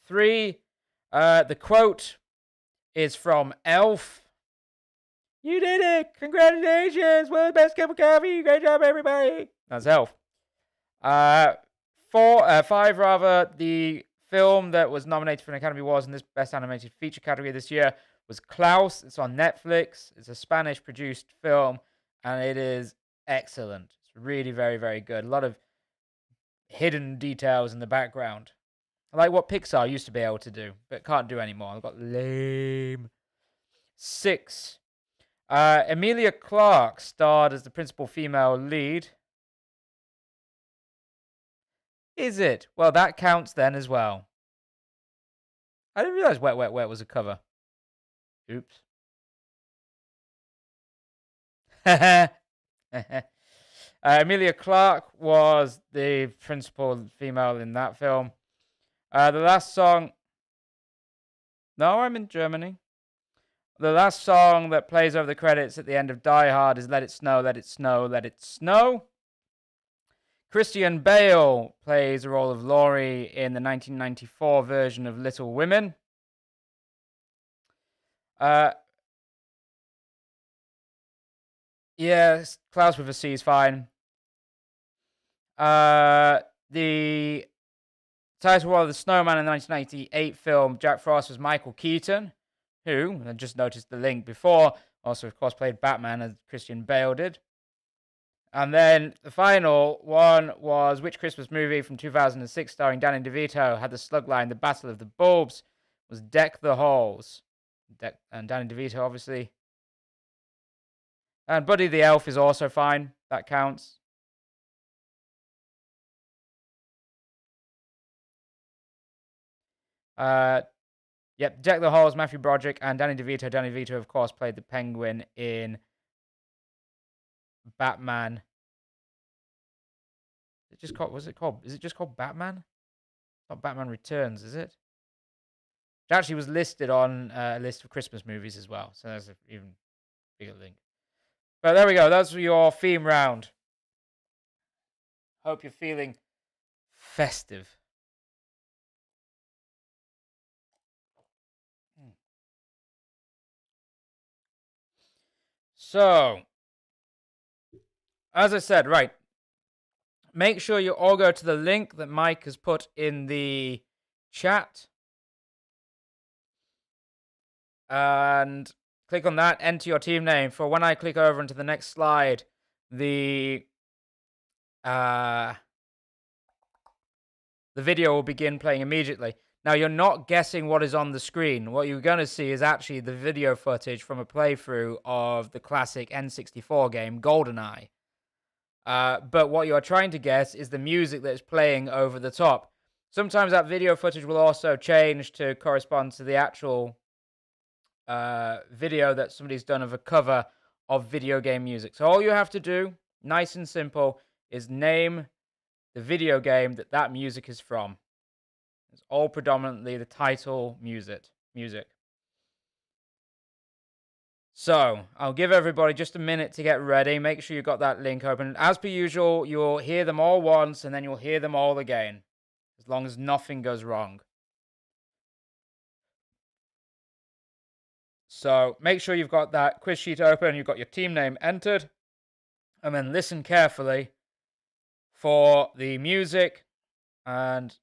Speaker 2: 3, the quote is from Elf. You did it! Congratulations! World's best cup of coffee! Great job, everybody! That's Elf. 5, rather, the film that was nominated for an Academy Awards in this Best Animated Feature category this year was Klaus. It's on Netflix. It's a Spanish-produced film, and it is excellent. It's really very, very good. A lot of hidden details in the background. I like what Pixar used to be able to do, but can't do anymore. I've got lame. 6. Emilia Clarke starred as the principal female lead. Is it? Well, that counts then as well. I didn't realize Wet, Wet, Wet was a cover. Oops. Emilia Clarke was the principal female in that film. The last song... No, I'm in Germany. The last song that plays over the credits at the end of Die Hard is Let It Snow, Let It Snow, Let It Snow. Christian Bale plays the role of Laurie in the 1994 version of Little Women. Yes, Klaus with a C is fine. The title of The Snowman in the 1998 film Jack Frost was Michael Keaton, who, I just noticed the link before, also, of course, played Batman as Christian Bale did. And then the final one was, which Christmas movie from 2006 starring Danny DeVito had the slug line, The Battle of the Bulbs? Was Deck the Halls. And Danny DeVito, obviously. And Buddy the Elf is also fine. That counts. Yep, Deck the Halls, Matthew Broderick, and Danny DeVito. Danny DeVito, of course, played the Penguin in Batman. Is it just called Batman? Not Batman Returns, is it? It actually was listed on a list of Christmas movies as well, so that's an even bigger link. But there we go. That's your theme round. Hope you're feeling festive. So, as I said, right. Make sure you all go to the link that Mike has put in the chat. And click on that, enter your team name. For when I click over into the next slide, the video will begin playing immediately. Now, you're not guessing what is on the screen. What you're going to see is actually the video footage from a playthrough of the classic N64 game, GoldenEye. But what you're trying to guess is the music that is playing over the top. Sometimes that video footage will also change to correspond to the actual video that somebody's done of a cover of video game music. So all you have to do, nice and simple, is name the video game that music is from. It's all predominantly the title music. So, I'll give everybody just a minute to get ready. Make sure you've got that link open. As per usual, you'll hear them all once, and then you'll hear them all again, as long as nothing goes wrong. So, make sure you've got that quiz sheet open, you've got your team name entered, and then listen carefully for the music, and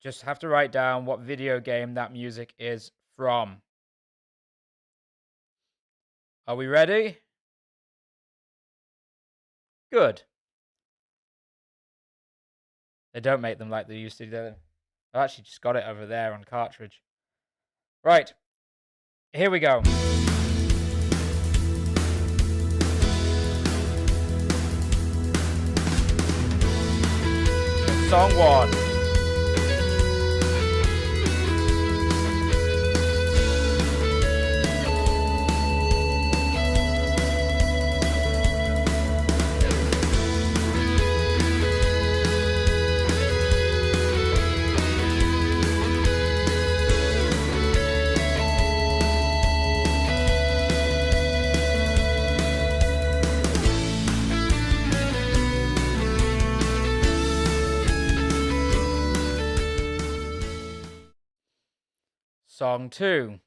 Speaker 2: just have to write down what video game that music is from. Are we ready? Good. They don't make them like they used to, do they? I've actually just got it over there on cartridge. Right. Here we go. Song 1. Song 2.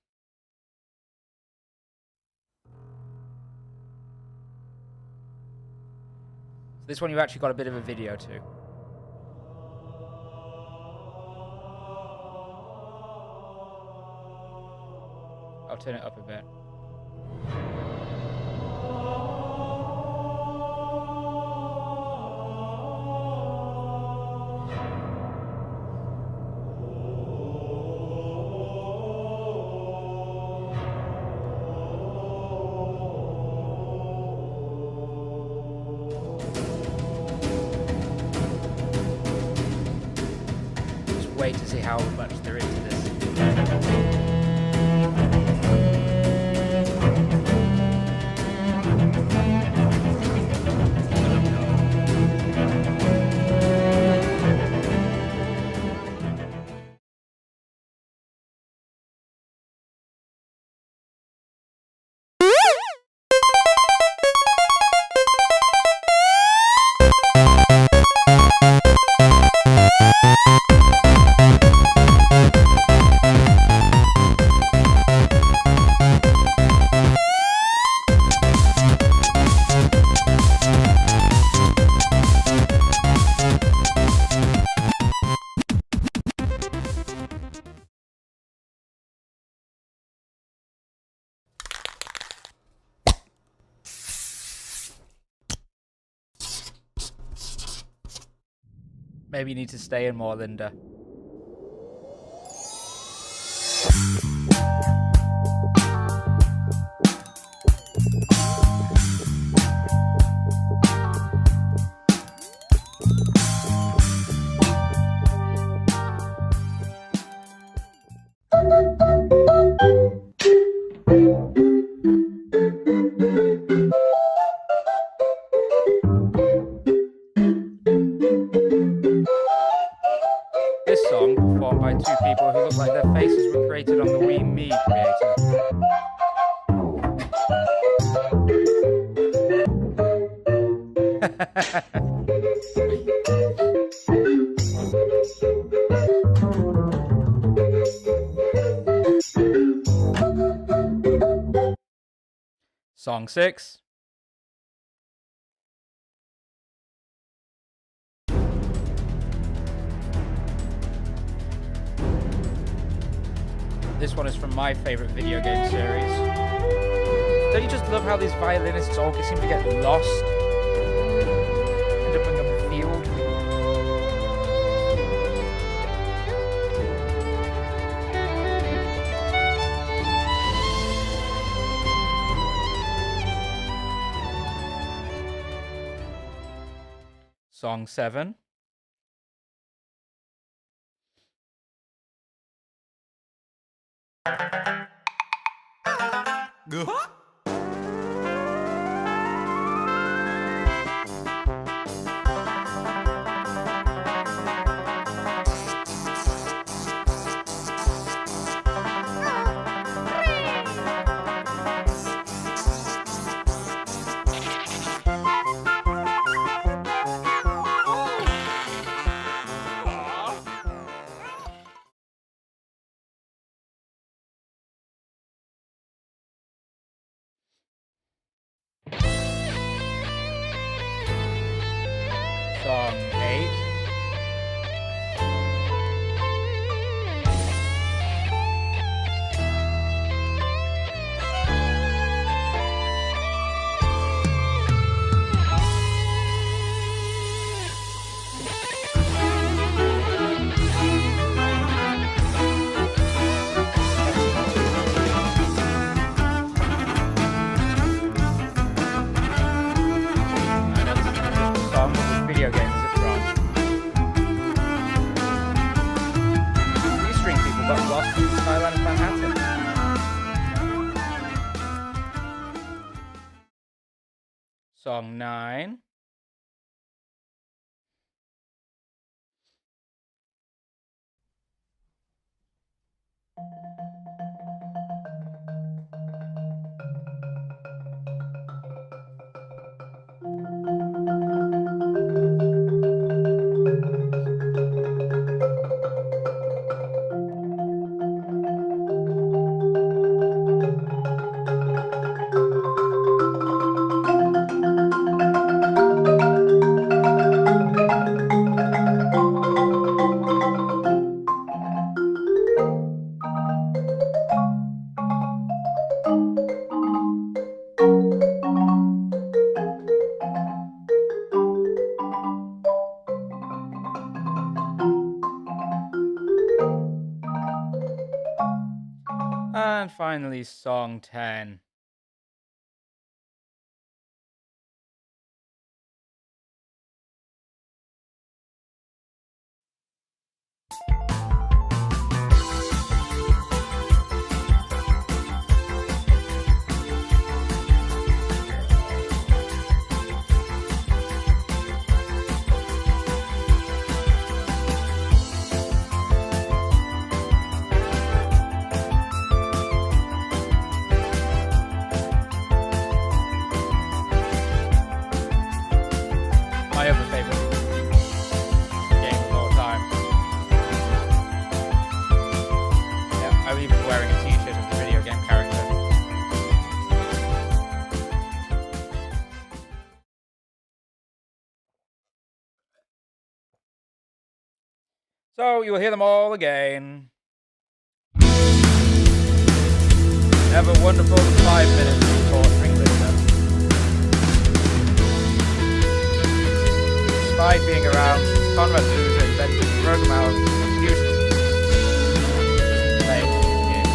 Speaker 2: This one you've actually got a bit of a video to. I'll turn it up a bit. Wait to see how much they're into this. Maybe you need to stay in more, Linda. This song, performed by two people who look like their faces were created on the Wii Me creator. Song 6. This one is from my favorite video game series. Don't you just love how these violinists all seem to get lost? End up in a field. Song 7. Song 9. And finally, song 10. My other favorite game of all time. Yeah, I'm even wearing a t-shirt of the video game character. So you'll hear them all again. Never wonderful 5 minutes of torturing listener. Despite being around since Conrad Loser invented the program out computers. Play the game.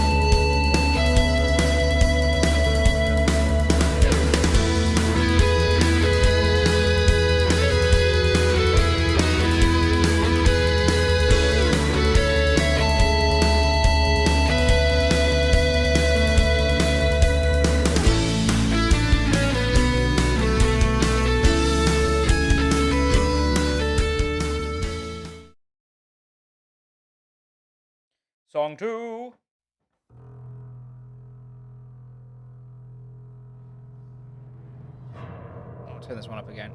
Speaker 2: Song 2. I'll turn this one up again.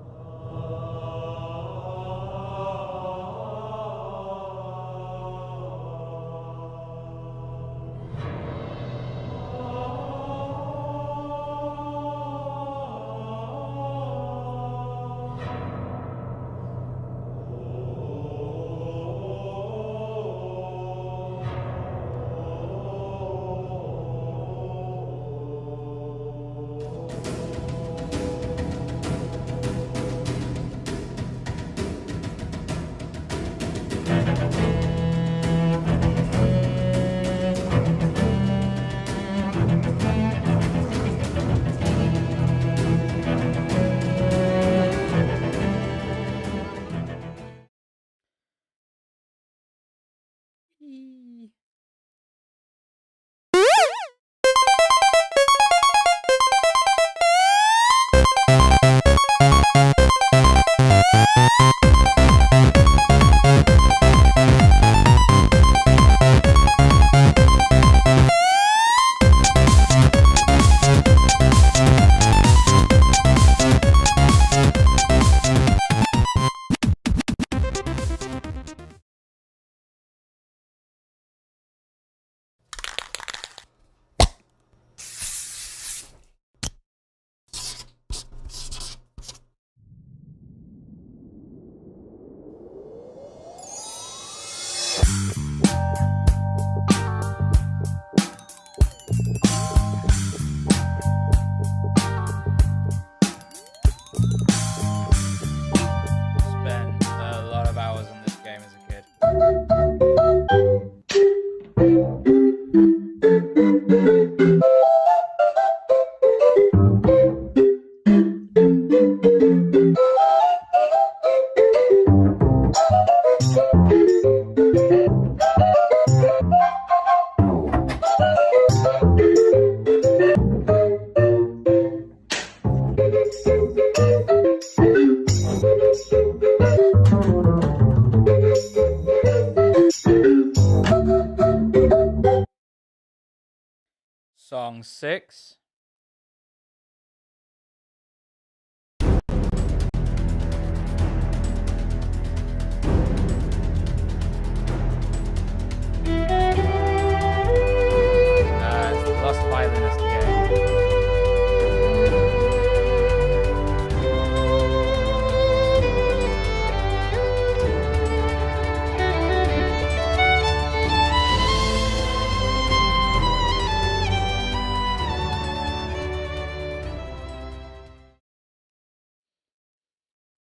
Speaker 2: Song 6. It's the Lost Violinist game.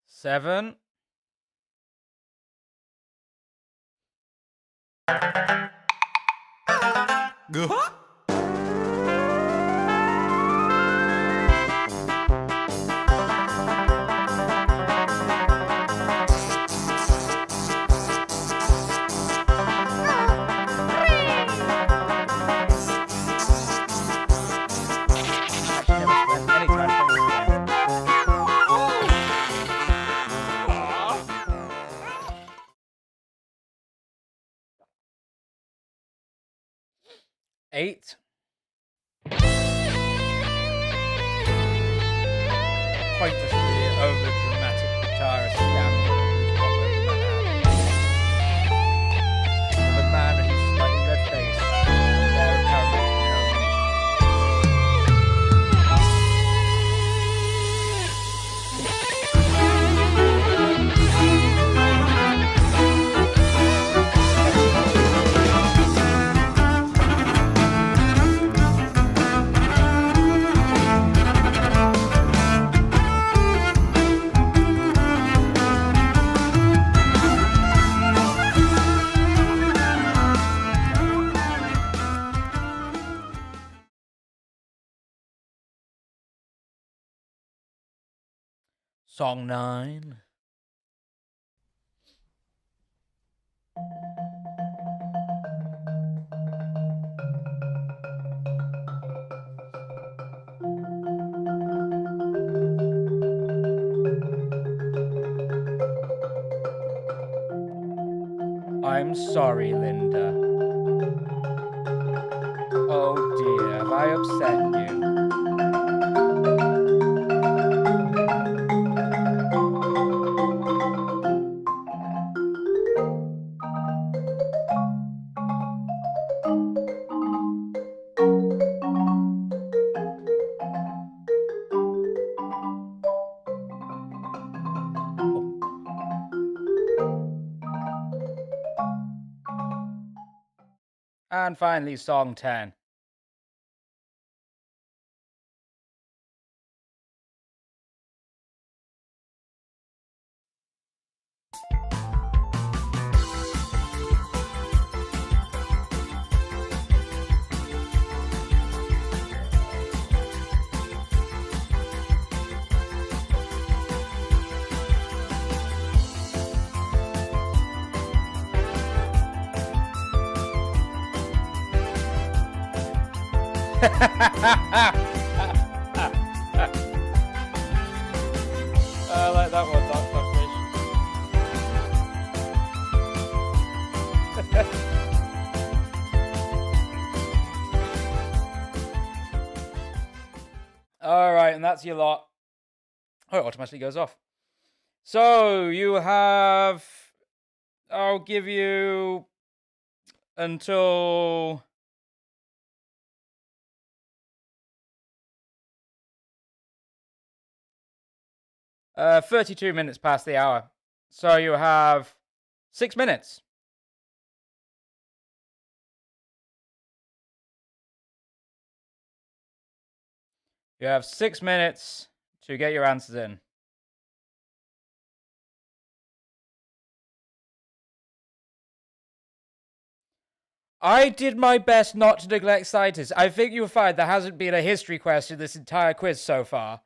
Speaker 2: Seven. Actually, never spent any time playing this game. Eight. Pointlessly over-dramatic guitarist scandal rooftop over Manhattan. Of a man whose slightly red face and there apparently no Song 9. I'm sorry, Linda. Oh dear, have I upset you? And finally, Song 10. I like that one, Dr. Fish. Alright, and that's your lot. Oh, it automatically goes off. So, you have... I'll give you... until... 32 minutes past the hour. So you have 6 minutes. You have 6 minutes to get your answers in. I did my best not to neglect CITES. I think you'll find there hasn't been a history question this entire quiz so far.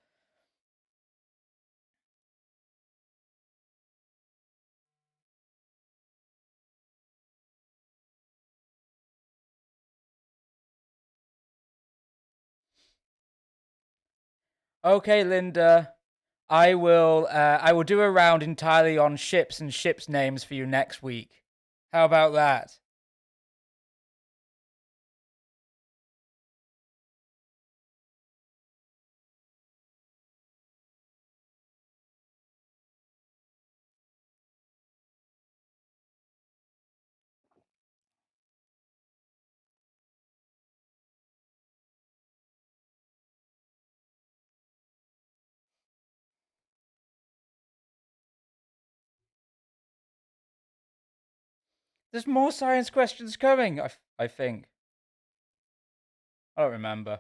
Speaker 2: Okay, Linda. I will do a round entirely on ships and ships' names for you next week. How about that? There's more science questions coming, I think. I don't remember.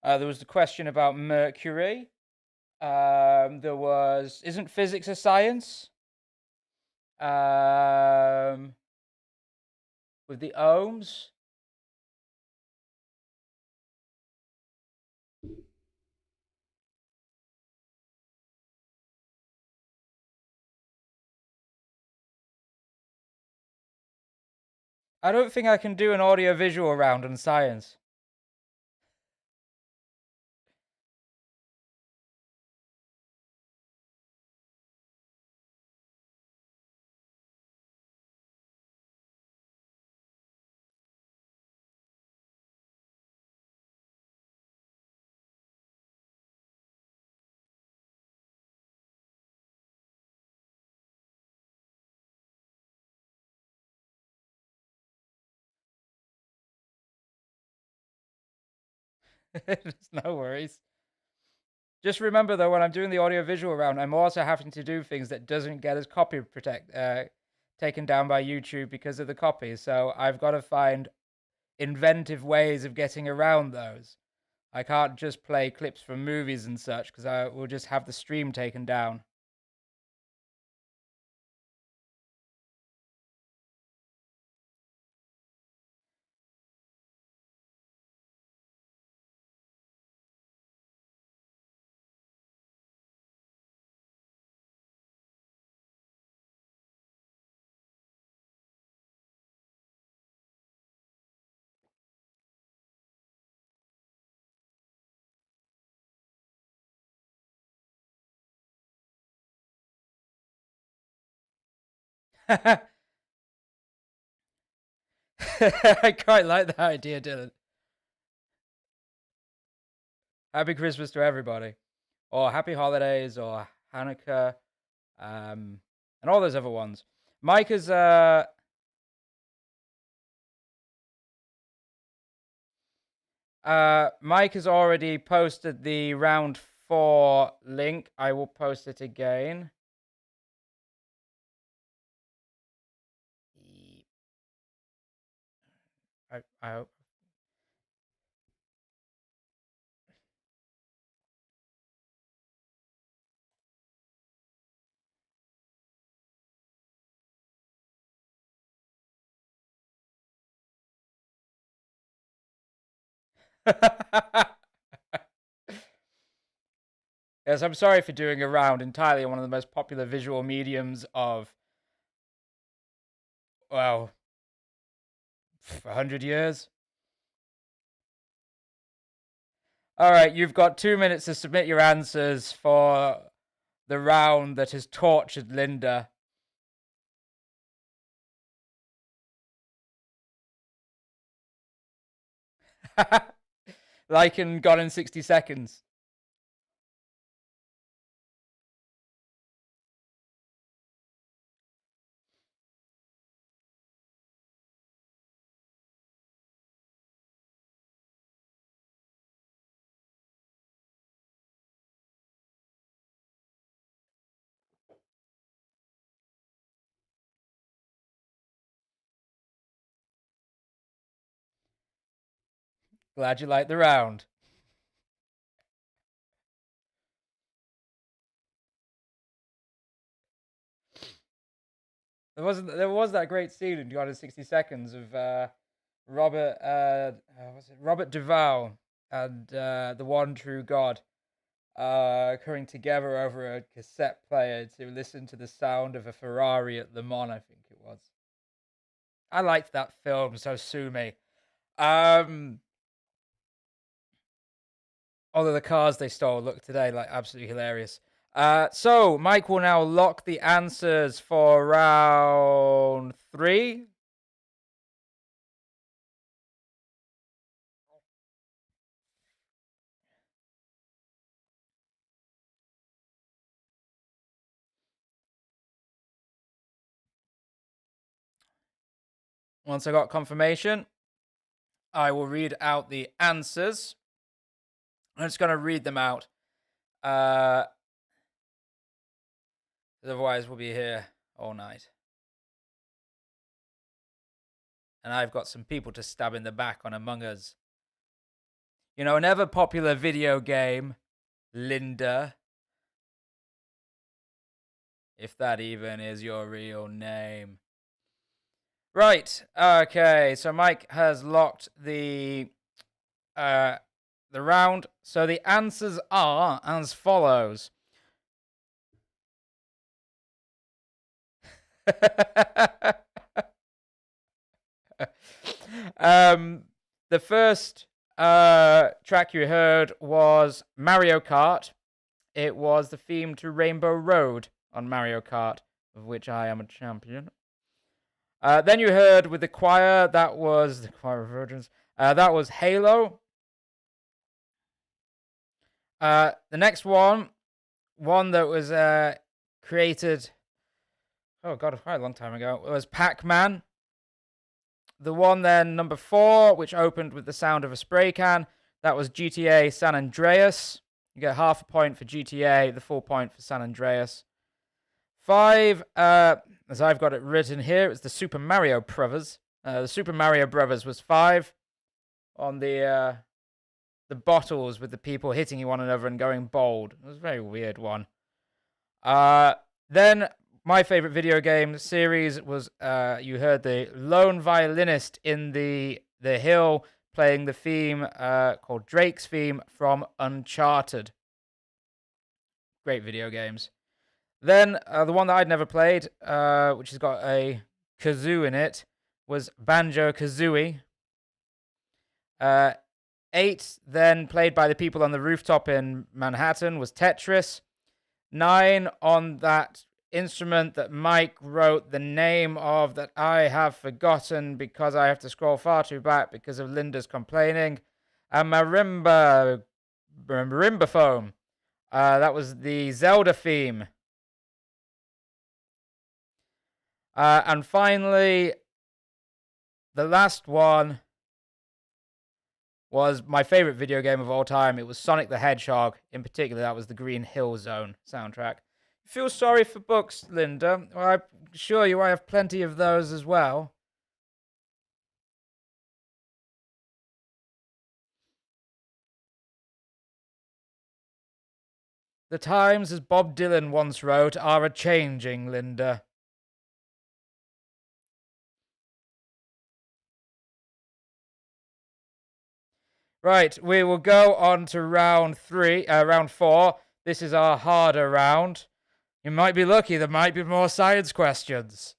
Speaker 2: There was the question about Mercury. There was, isn't physics a science? With the ohms. I don't think I can do an audio-visual round on science. No worries. Just remember though, when I'm doing the audio-visual round, I'm also having to do things that doesn't get us taken down by YouTube because of the copy. So I've got to find inventive ways of getting around those. I can't just play clips from movies and such because I will just have the stream taken down. I quite like that idea, Dylan. Happy Christmas to everybody, or happy holidays, or Hanukkah, and all those other ones. Mike has already posted the round 4 link. I will post it again. I hope. Yes, I'm sorry for doing a round entirely on one of the most popular visual mediums of, well, 100 years. All right, you've got 2 minutes to submit your answers for the round that has tortured Linda. Like in Gone in 60 Seconds. Glad you liked the round. There was that great scene in Gone in 60 Seconds of Robert Duvall and the One True God coming together over a cassette player to listen to the sound of a Ferrari at Le Mans, I think it was. I liked that film, so sue me. Although the cars they stole look today like absolutely hilarious. So Mike will now lock the answers for round 3. Once I got confirmation, I will read out the answers. I'm just going to read them out. Otherwise, we'll be here all night. And I've got some people to stab in the back on Among Us. You know, an ever popular video game, Linda. If that even is your real name. Right. Okay. So Mike has locked the round. So the answers are as follows. The first track you heard was Mario Kart. It was the theme to Rainbow Road on Mario Kart, of which I am a champion. Then you heard with the choir, that was the Choir of Virgins. That was Halo. The next one that was created, oh god, quite a long time ago, was Pac-Man. The one then, number 4, which opened with the sound of a spray can, that was GTA San Andreas. You get half a point for GTA, the full point for San Andreas. 5, as I've got it written here, it's the Super Mario Brothers. The Super Mario Brothers was 5 on the bottles with the people hitting one another and going bold. It was a very weird one. Then my favorite video game series was you heard the lone violinist in the hill playing the theme called Drake's theme from Uncharted. Great video games. Then the one that I'd never played, which has got a kazoo in it, was Banjo-Kazooie. 8, then played by the people on the rooftop in Manhattan, was Tetris. 9, on that instrument that Mike wrote the name of that I have forgotten because I have to scroll far too back because of Linda's complaining. A marimba foam. That was the Zelda theme. And finally, the last one was my favorite video game of all time. It was Sonic the Hedgehog. In particular, that was the Green Hill Zone soundtrack. You feel sorry for books, Linda? Well, I assure you I have plenty of those as well. The times, as Bob Dylan once wrote, are a-changing, Linda. Right, we will go on to round 4. This is our harder round. You might be lucky, there might be more science questions.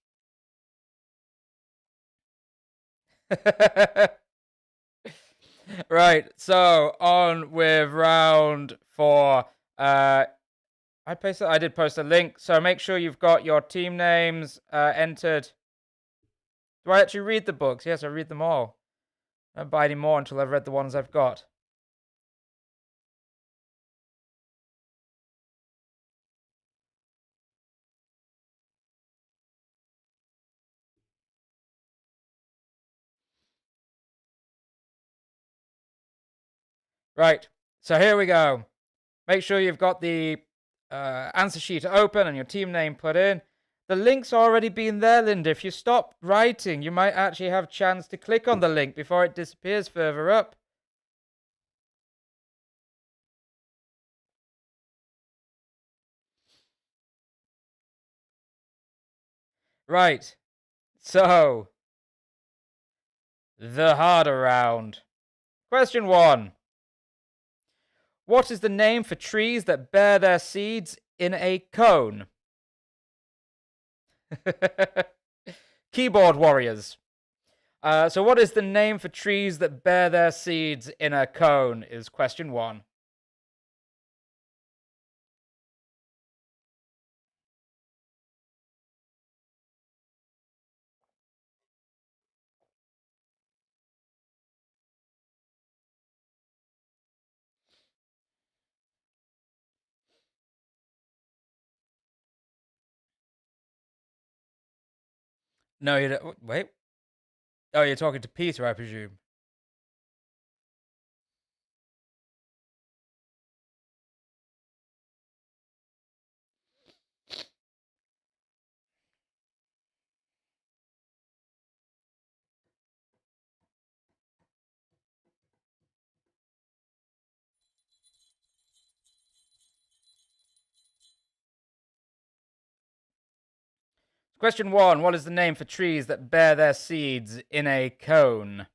Speaker 2: Right, so on with round 4. I did post a link, so make sure you've got your team names entered. Do I actually read the books? Yes, I read them all. I don't buy any more until I've read the ones I've got. Right, so here we go. Make sure you've got the answer sheet open and your team name put in. The link's already been there, Linda. If you stop writing, you might actually have a chance to click on the link before it disappears further up. Right, so the harder round. Question 1. What is the name for trees that bear their seeds in a cone? Keyboard warriors. So what is the name for trees that bear their seeds in a cone is question 1. No, you don't. Wait. Oh, you're talking to Peter, I presume. Question 1. What is the name for trees that bear their seeds in a cone?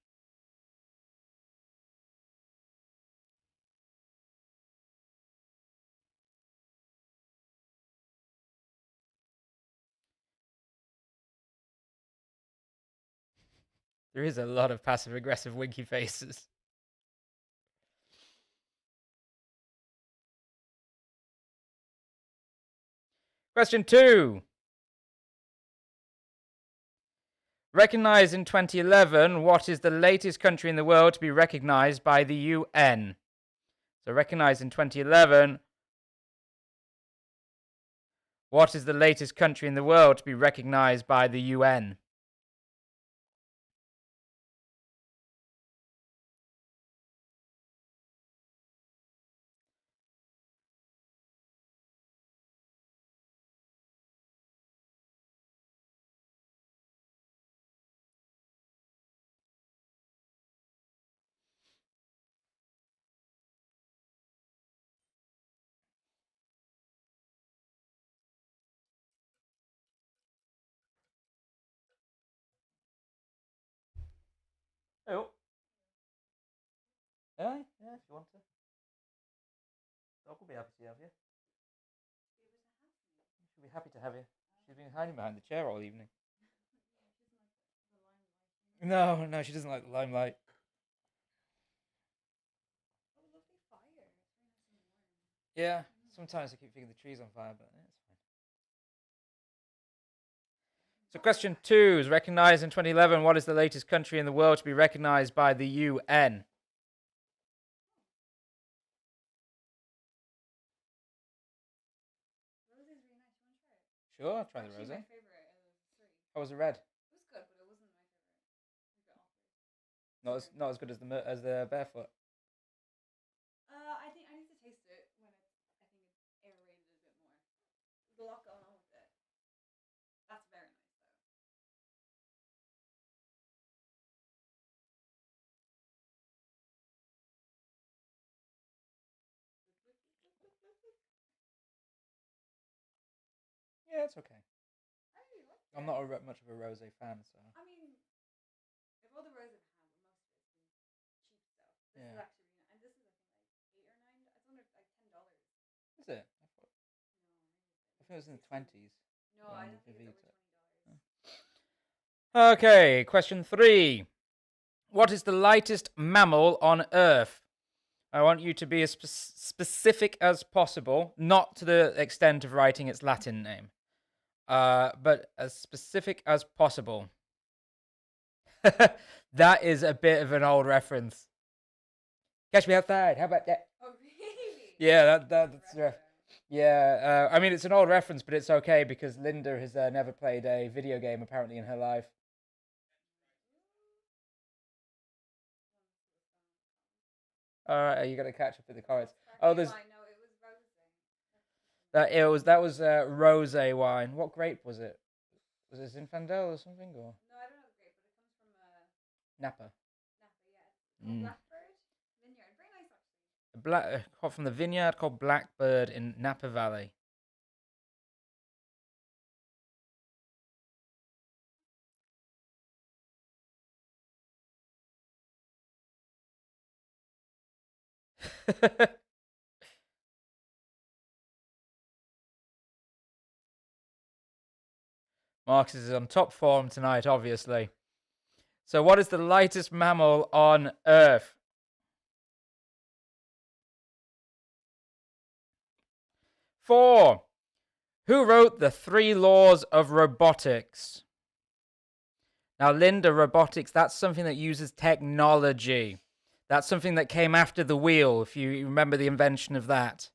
Speaker 2: There is a lot of passive-aggressive winky faces. Question 2. Recognized in 2011, what is the latest country in the world to be recognized by the UN? So recognized in 2011, what is the latest country in the world to be recognized by the UN? Oh. Yeah, if you want to. Dog will be happy to have you. She'll be happy to have you. She's been hiding behind the chair all evening. No, she doesn't like the limelight. Yeah, sometimes I keep thinking the tree's on fire, but it's fine. So question 2 is recognized in 2011. What is the latest country in the world to be recognized by the UN? Sure, I'll try the rosé. How was the red? Not as good as the barefoot.
Speaker 3: I think I need to taste it when I think it's aerated a bit more. There's a lot going on with it. That's very nice though.
Speaker 2: Yeah, it's okay.
Speaker 3: I really like it.
Speaker 2: I'm not much of a rosé fan, so.
Speaker 3: I mean, if all the rose I've had, most of it's been cheap stuff. This is actually really nice. And this is I think like $8 or $9. It's under like $10.
Speaker 2: Is it? I thought it was in the 20s.
Speaker 3: No, I don't think it's over $20.
Speaker 2: Okay, question 3. What is the lightest mammal on Earth? I want you to be as specific as possible, not to the extent of writing its Latin name, but as specific as possible. That is a bit of an old reference. Catch Me Outside. How about that?
Speaker 3: Oh really?
Speaker 2: Yeah, that's yeah. I mean, it's an old reference, but it's okay because Linda has never played a video game apparently in her life. All right, you got to catch up with the comments. Oh, there's
Speaker 3: No, it was rose.
Speaker 2: that was rosé wine. What grape was it? Was it Zinfandel or something or
Speaker 3: No, I don't know the grape, but it comes from
Speaker 2: Napa?
Speaker 3: Napa, yeah. Blackbird Vineyard. Very nice actually.
Speaker 2: Caught from the vineyard called Blackbird in Napa Valley. Marcus is on top form tonight, obviously. So, what is the lightest mammal on Earth? Four. Who wrote the 3 laws of robotics? Now, Linda, robotics, that's something that uses technology. That's something that came after the wheel, if you remember the invention of that.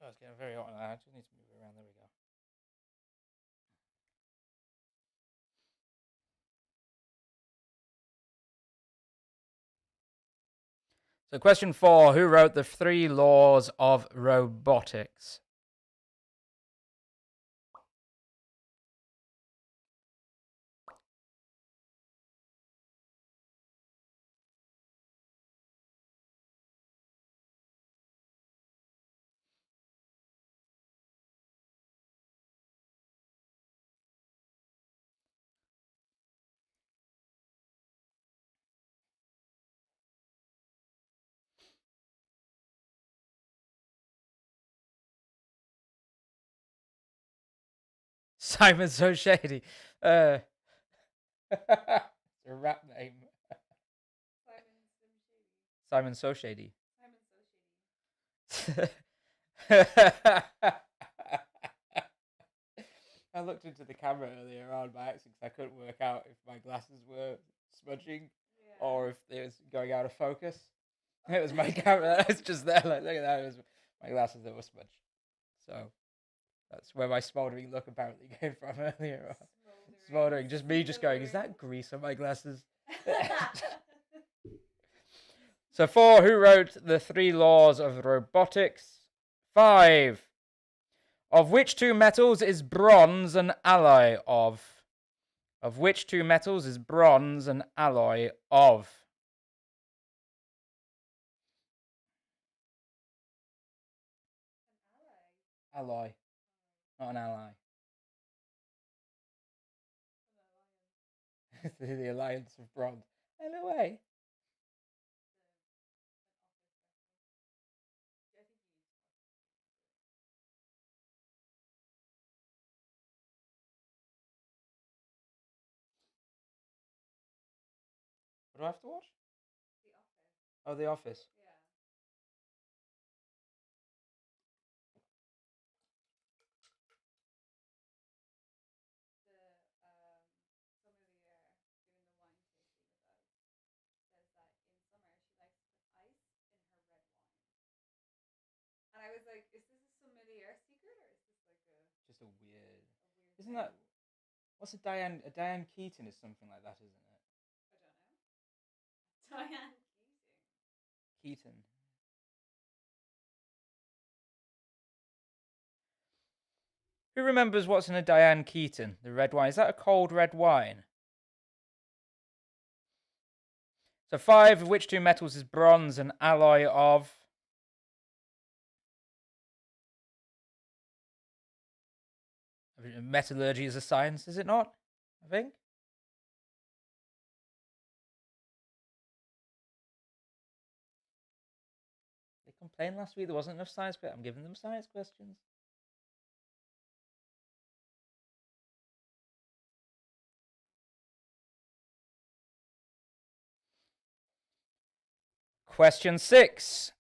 Speaker 2: Oh, it's getting very hot now. I just need to move it around. There we go. So, question 4: who wrote the 3 laws of robotics? Simon So Shady. It's a rap name.
Speaker 3: Simon So Shady.
Speaker 2: Simon So
Speaker 3: Simon So Shady.
Speaker 2: Shady. I looked into the camera earlier on by accident because I couldn't work out if my glasses were smudging or if it was going out of focus. It was my camera. It's just there. Like, look at that. It was my glasses that were smudged. So that's where my smouldering look apparently came from earlier on. Smouldering. Just me just going, is that grease on my glasses? So 4, who wrote the 3 laws of robotics? 5, of which 2 metals is bronze an alloy of? Of which 2 metals is bronze an alloy of? Alloy, not an ally. The alliance of bronze. LOA. What do I have to watch?
Speaker 3: The Office.
Speaker 2: Oh, The Office.
Speaker 3: Yeah. The sommelier doing the wine tasting with us says that in summer she likes to put ice in her red wine. And I was like, is this a sommelier secret or is this like
Speaker 2: Just a weird.
Speaker 3: a weird
Speaker 2: Isn't
Speaker 3: thing?
Speaker 2: that what's a Diane? A Diane Keaton is something like that, isn't it?
Speaker 3: I don't know. Diane Keating.
Speaker 2: Keaton. Who remembers what's in a Diane Keaton? The red wine. Is that a cold red wine? So 5, of which 2 metals is bronze an alloy of? Metallurgy is a science, is it not? I think. They complained last week there wasn't enough science, but I'm giving them science questions. Question 6.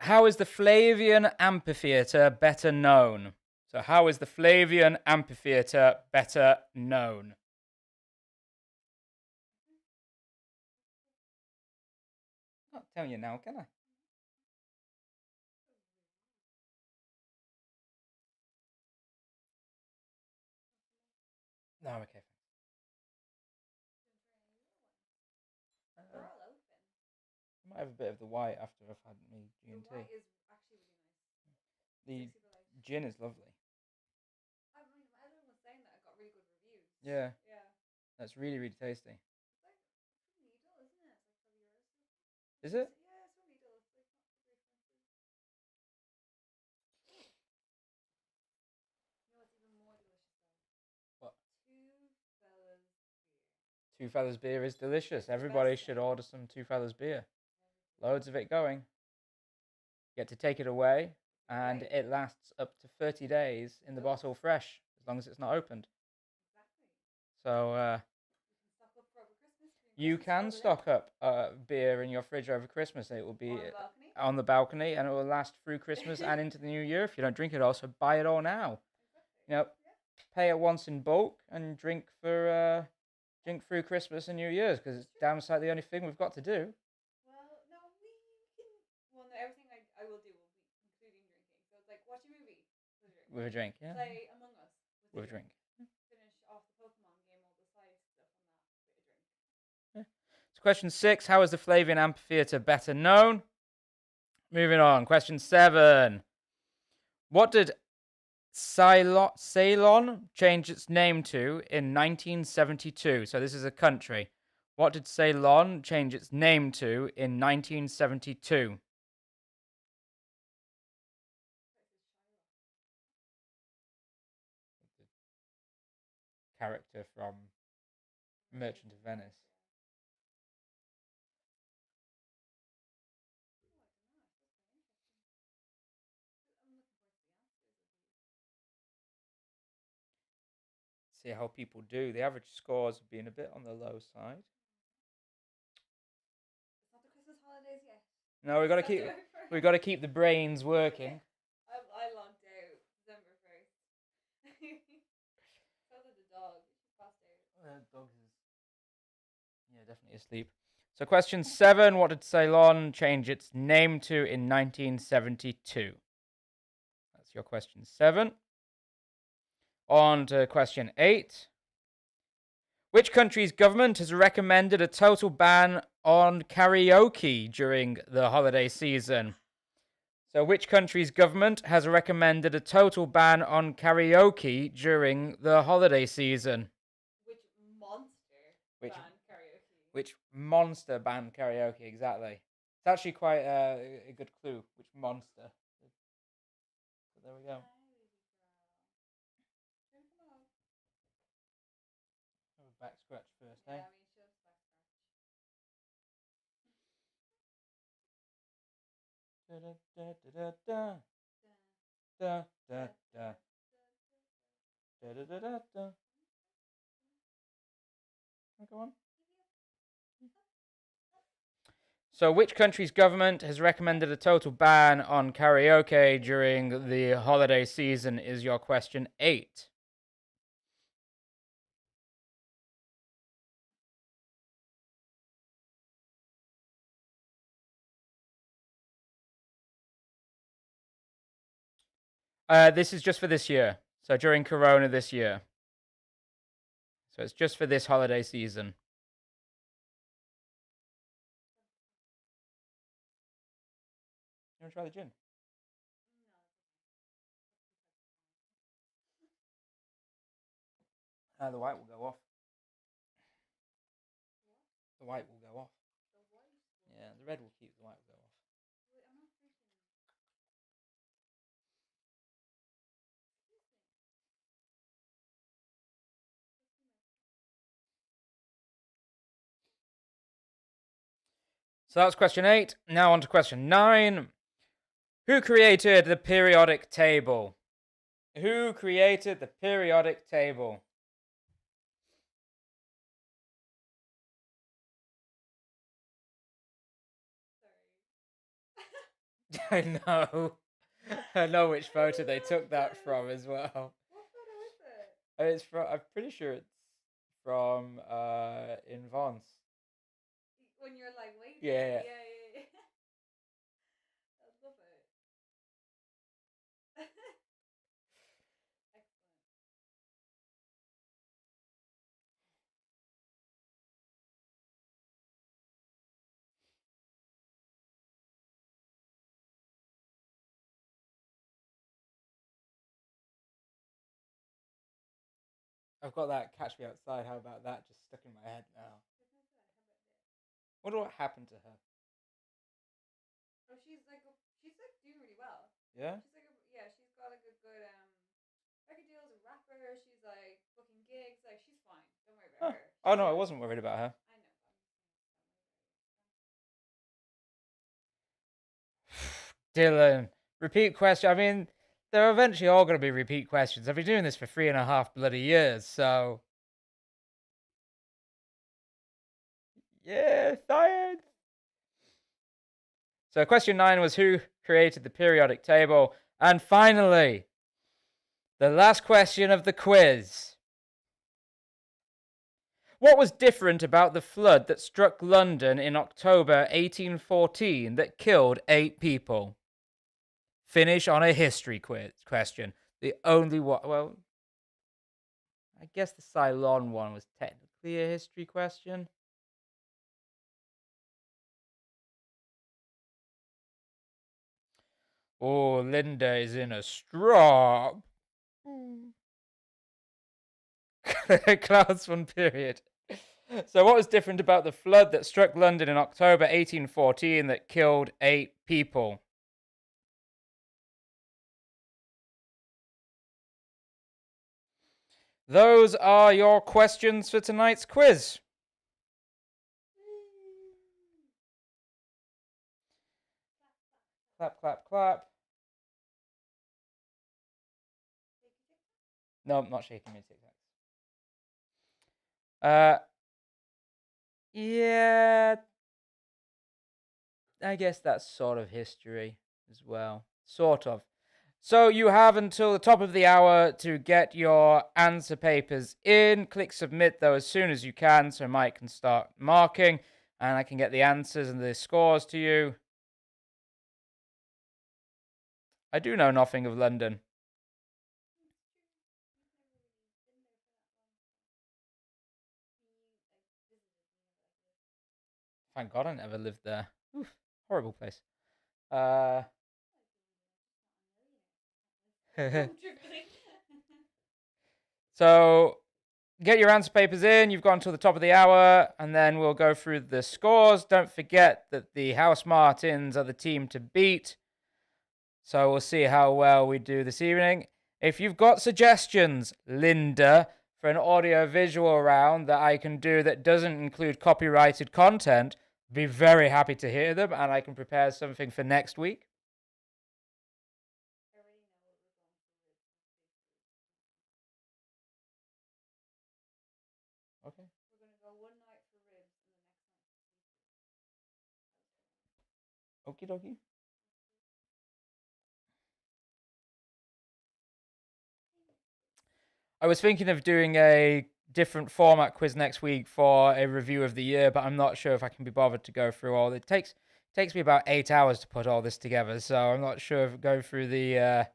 Speaker 2: How is the Flavian amphitheatre better known? So how is the Flavian amphitheatre better known? I'm not telling you now, can I? No, I'm okay.
Speaker 3: They're all open.
Speaker 2: I might have a bit of the white after I've had my
Speaker 3: The
Speaker 2: G&T.
Speaker 3: white is actually really nice.
Speaker 2: The
Speaker 3: Especially the light.
Speaker 2: gin is lovely.
Speaker 3: I mean, everyone was saying that it got really good reviews.
Speaker 2: Yeah,
Speaker 3: Yeah.
Speaker 2: that's really, really tasty.
Speaker 3: It's like from Lidl, isn't it? It's like €5.
Speaker 2: Is it?
Speaker 3: Yeah, it's from Lidl. It's like not super expensive. You know what's even more delicious though?
Speaker 2: What?
Speaker 3: Two Fellas beer.
Speaker 2: Two Fellas beer is delicious.
Speaker 3: It's
Speaker 2: Everybody
Speaker 3: best
Speaker 2: should
Speaker 3: thing.
Speaker 2: order some Two Fellas beer.
Speaker 3: Everything.
Speaker 2: Loads of it going. Get to take it away, and
Speaker 3: Right.
Speaker 2: it lasts up to 30 days in the bottle fresh, as long as it's not opened.
Speaker 3: Exactly.
Speaker 2: So
Speaker 3: You can stock up for over Christmas.
Speaker 2: you
Speaker 3: Christmas
Speaker 2: can
Speaker 3: over
Speaker 2: stock up beer in your fridge over Christmas, and it will
Speaker 3: there.
Speaker 2: be
Speaker 3: On the balcony.
Speaker 2: on the balcony, and it will last through Christmas and into the new year. If you don't drink it all, so buy it all now.
Speaker 3: Exactly.
Speaker 2: You know,
Speaker 3: Yeah.
Speaker 2: pay it once in bulk and drink through Christmas and New Year's, because it's damn sight the only thing we've got to do.
Speaker 3: Well, no, we can. Well, no, everything I will do will be including drinking. So it's like watch a movie with a drink.
Speaker 2: With a drink, yeah.
Speaker 3: Play Among Us
Speaker 2: With a drink.
Speaker 3: Finish off the Pokemon game, all the side stuff on that with a drink.
Speaker 2: Yeah. So question 6, how is the Flavian amphitheatre better known? Moving on. Question 7. What did Ceylon change its name to in 1972? So this is a country. What did Ceylon change its name to in 1972? Character from Merchant of Venice. See how people do. The average scores have been a bit on the low side.
Speaker 3: It's not the Christmas holidays yet.
Speaker 2: No, we got to keep the brains working.
Speaker 3: I logged out December 1st. So did the dog. She passed out.
Speaker 2: Dogs is definitely asleep. So question 7, what did Ceylon change its name to in 1972? That's your question 7. On to question 8. Which country's government has recommended a total ban on karaoke during the holiday season? So which country's government has recommended a total ban on karaoke during the holiday season?
Speaker 3: Which monster
Speaker 2: Which-
Speaker 3: banned karaoke?
Speaker 2: Which monster banned karaoke, exactly. It's actually quite a good clue, which monster. But there we go. Have a back scratch first,
Speaker 3: Yeah,
Speaker 2: eh?
Speaker 3: I mean, she'll back scratch.
Speaker 2: Da da da da da da da da da da da da da. Go on. So, which country's government has recommended a total ban on karaoke during the holiday season? Is your question 8. This is just for this year. So during Corona this year. So it's just for this holiday season. You want to try the gin? The white will go off. The white will go off. Yeah, the red will keep, the white will go off. So that's question 8. Now on to question 9. Who created the periodic table? Who created the periodic table? I know. I know which photo they took that from as well.
Speaker 3: What photo is it?
Speaker 2: It's from. I'm pretty sure it's from in Vance.
Speaker 3: When you're like waiting.
Speaker 2: Yeah.
Speaker 3: Yeah. I love it. Excellent.
Speaker 2: I've got that "Catch Me Outside." How about that? Just stuck in my head now. Wonder what happened to her.
Speaker 3: Oh, she's like doing really well.
Speaker 2: Yeah.
Speaker 3: She's got like a good record deals, a rapper. She's like booking gigs. Like she's fine. Don't worry about her.
Speaker 2: Oh no, I wasn't worried about her.
Speaker 3: I know.
Speaker 2: Dylan, repeat question. I mean, they're eventually all going to be repeat questions. I've been doing this for 3.5 bloody years, so yeah, science. So question 9 was who created the periodic table, and finally, the last question of the quiz. What was different about the flood that struck London in October 1814 that killed 8 people? Finish on a history question. The only one, well, I guess the Ceylon one was technically a history question. Oh, Linda is in a straw. Clouds one period. So, what was different about the flood that struck London in October 1814 that killed 8 people? Those are your questions for tonight's quiz. Clap, clap, clap. No, I'm not shaking my tic tacs. Yeah, I guess that's sort of history as well. Sort of. So you have until the top of the hour to get your answer papers in. Click submit though as soon as you can so Mike can start marking and I can get the answers and the scores to you. I do know nothing of London. Thank God I never lived there. Oof, horrible place. So get your answer papers in. You've gone to the top of the hour, and then we'll go through the scores. Don't forget that the House Martins are the team to beat. So we'll see how well we do this evening. If you've got suggestions, Linda, for an audio-visual round that I can do that doesn't include copyrighted content, be very happy to hear them, and I can prepare something for next week. Okay.
Speaker 3: We're gonna go one night for ribs and the next night for pieces.
Speaker 2: Okie dokie. I was thinking of doing a different format quiz next week for a review of the year, but I'm not sure if I can be bothered to go through all. It takes me about 8 hours to put all this together, so I'm not sure if going through the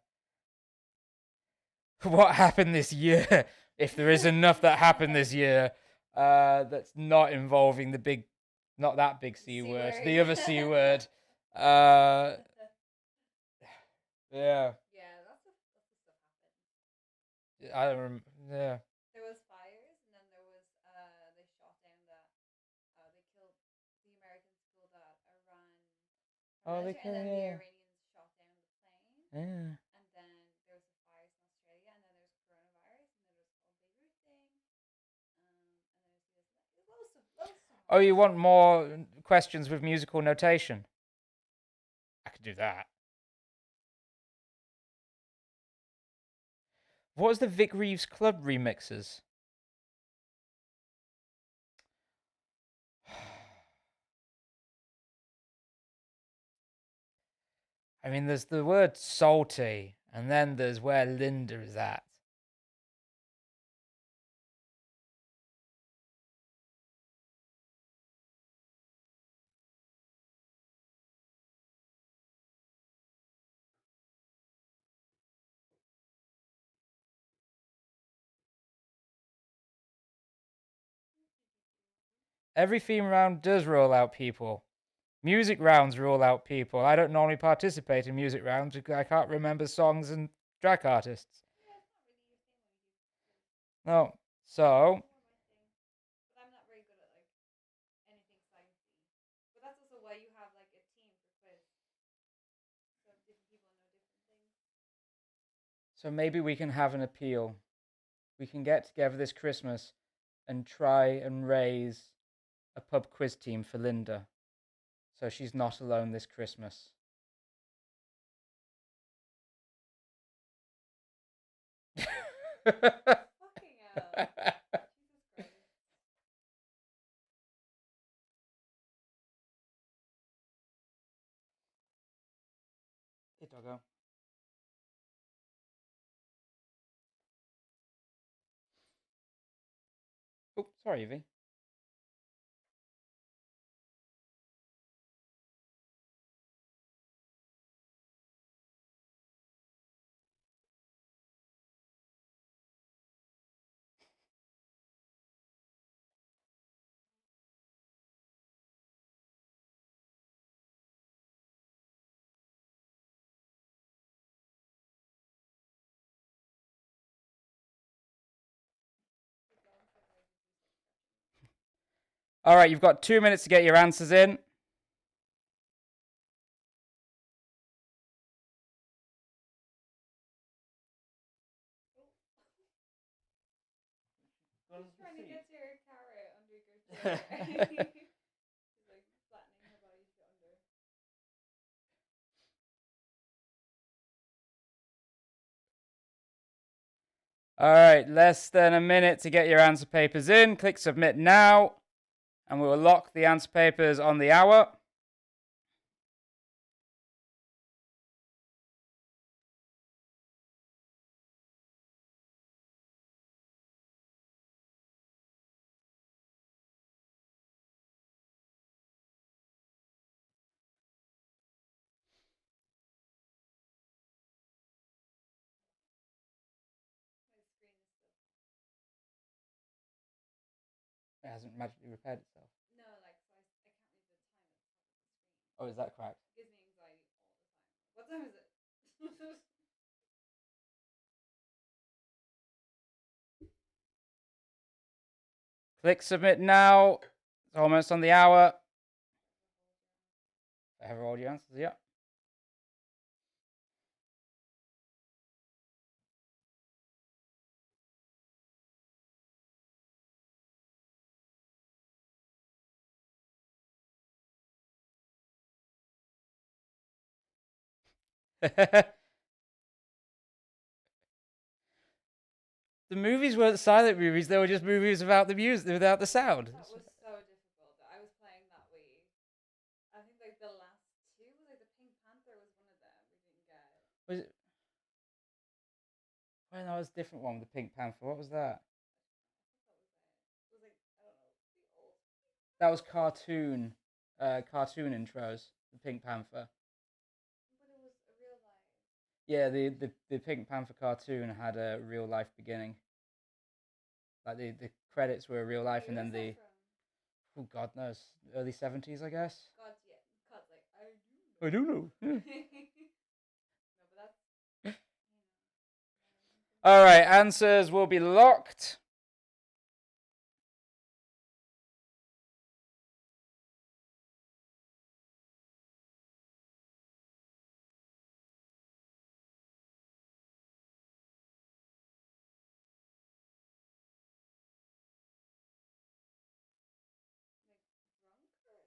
Speaker 2: what happened this year, if there is enough that happened this year that's not involving the big, not that big C word, the other C word. Yeah.
Speaker 3: Yeah, lots of stuff happened.
Speaker 2: I don't remember. Yeah.
Speaker 3: There was fires, and then there was they shot down they killed the American school that Iran
Speaker 2: Oh, they
Speaker 3: and then the
Speaker 2: yeah.
Speaker 3: Iranians shot down the plane.
Speaker 2: Yeah.
Speaker 3: And then there was the fires in Australia, and then there was coronavirus, and then there was the whole Beirut thing, and then there's this, loads of
Speaker 2: Oh, you want
Speaker 3: stuff.
Speaker 2: more questions with musical notation? I could do that. What was the Vic Reeves Club remixes? I mean, there's the word salty, and then there's where Linda is at. Every theme round does roll out people. Music rounds roll out people. I don't normally participate in music rounds because I can't remember songs and track artists.
Speaker 3: Yeah, it's not really your thing when you do.
Speaker 2: No. So.
Speaker 3: It's more my thing. But I'm not very good at like anything sciencey. But that's also why you have like a team for quiz. So different people know different things.
Speaker 2: So maybe we can have an appeal. We can get together this Christmas and try and raise a pub quiz team for Linda, so she's not alone this Christmas.
Speaker 3: Fucking hell. Jesus Christ.
Speaker 2: Hey, doggo. Oh, sorry, Evie. All right, you've got 2 minutes to get your answers in.
Speaker 3: She's trying to get to her carrot under your chair. She's like flattening her body to get under.
Speaker 2: All right, less than a minute to get your answer papers in. Click submit now, and we will lock the answer papers on the hour.
Speaker 3: My screen is still.
Speaker 2: It hasn't magically repaired itself.
Speaker 3: No, like so I can't read the time at the top of the screen.
Speaker 2: Oh, is that cracked?
Speaker 3: It gives me anxiety all the time. What time is it?
Speaker 2: Click submit now. It's almost on the hour. I have all your answers, yeah. The movies weren't silent movies; they were just movies without the music, without the sound.
Speaker 3: That was so difficult. I was playing that Wii. I think like the last two was like the Pink Panther was one of them we didn't get.
Speaker 2: Was it? Well, that was a different one with the Pink Panther. What was that?
Speaker 3: I thought that was it. It was like I don't know the old.
Speaker 2: That was cartoon intros. The Pink Panther.
Speaker 3: But it was a real life.
Speaker 2: Yeah, the Pink Panther cartoon had a real life beginning. Like the credits were real life, and then the oh God knows, early 70s, I guess.
Speaker 3: God's yeah. God's like I do.
Speaker 2: I don't know. Yeah.
Speaker 3: No, but that's. You know,
Speaker 2: All right, answers will be locked.
Speaker 3: like drunk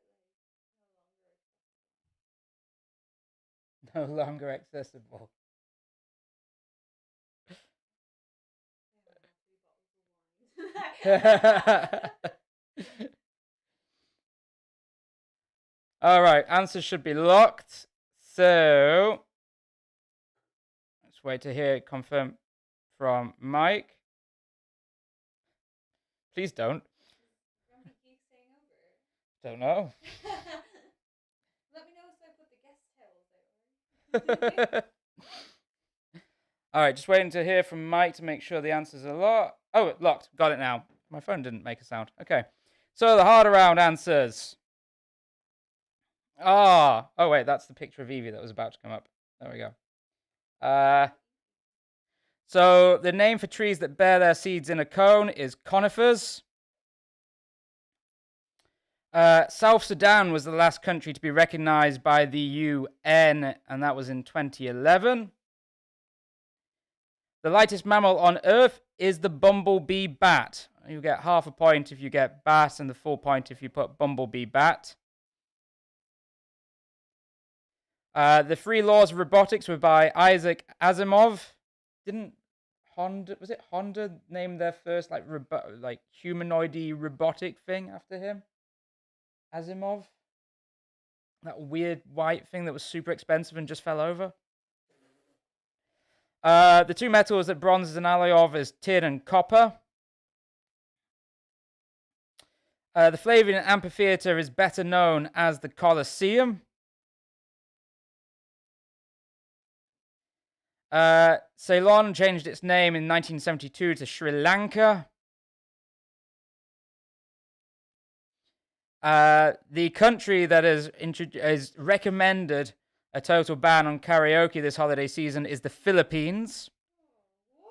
Speaker 3: or like no longer accessible.
Speaker 2: No longer accessible.
Speaker 3: They have 3 bottles of wine.
Speaker 2: All right, answers should be locked. So let's wait to hear it confirmed from Mike. Please don't.
Speaker 3: Grumpy Geek staying over.
Speaker 2: Don't know.
Speaker 3: Let me know so I put the guest towels there.
Speaker 2: All right, just waiting to hear from Mike to make sure the answers are locked. Oh, locked. Got it now. My phone didn't make a sound. Okay. So the harder round answers. Oh wait, that's the picture of Evie that was about to come up. There we go. So the name for trees that bear their seeds in a cone is conifers. South Sudan was the last country to be recognized by the UN, and that was in 2011. The lightest mammal on Earth is the bumblebee bat. You get half a point if you get bat, and the full point if you put bumblebee bat. The 3 laws of robotics were by Isaac Asimov. Didn't Honda name their first like humanoidy robotic thing after him? Asimov? That weird white thing that was super expensive and just fell over. The 2 metals that bronze is an alloy of is tin and copper. The Flavian Amphitheatre is better known as the Colosseum. Ceylon changed its name in 1972 to Sri Lanka. The country that is recommended a total ban on karaoke this holiday season is the Philippines.
Speaker 3: What?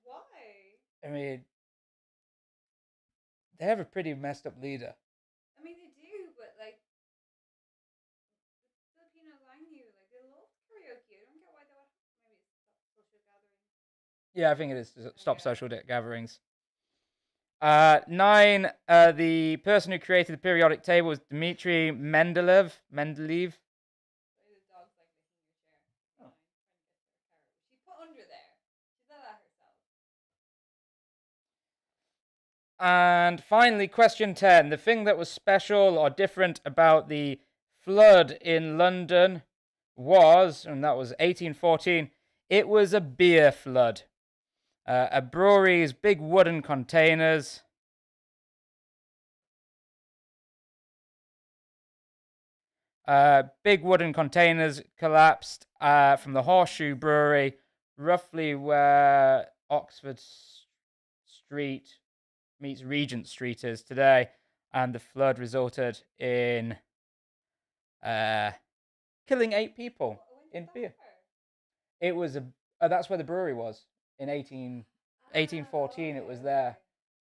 Speaker 3: Why?
Speaker 2: I mean, They have a pretty messed up leader.
Speaker 3: I mean, they do, but like the Filipino language, like they love karaoke. I don't get why they would. Maybe it's social gatherings.
Speaker 2: Yeah, I think it is to stop
Speaker 3: Okay.
Speaker 2: social gatherings. 9. The person who created the periodic table was Dmitry Mendeleev.
Speaker 3: So the dog's like licking your chair. Oh. Trying to get to her carrot. She put under there. She did that herself.
Speaker 2: And finally, question 10. The thing that was special or different about the flood in London was, and that was 1814, it was a beer flood. A brewery's big wooden containers collapsed from the Horseshoe Brewery, roughly where Oxford Street meets Regent Street is today, and the flood resulted in killing 8 people in beer. It was that's where the brewery was in 1814. It was there,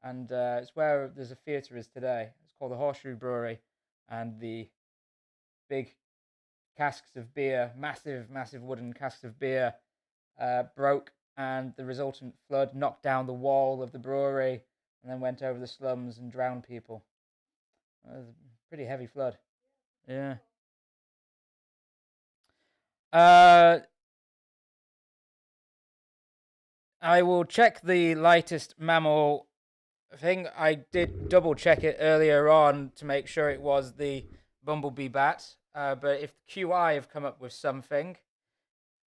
Speaker 2: and it's where there's a theatre is today. It's called the Horseshoe Brewery, and the big casks of beer, massive wooden casks of beer, broke, and the resultant flood knocked down the wall of the brewery, and then went over the slums and drowned people. It was a pretty heavy flood. Yeah. I will check the lightest mammal thing. I did double check it earlier on to make sure it was the bumblebee bat. But if the QI have come up with something,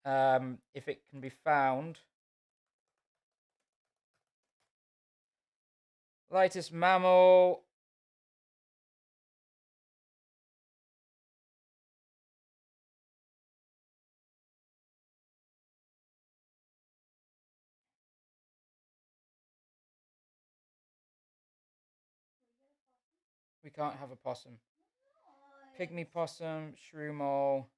Speaker 2: if it can be found, lightest mammal. We can't have a possum. Pygmy possum, shrew mole.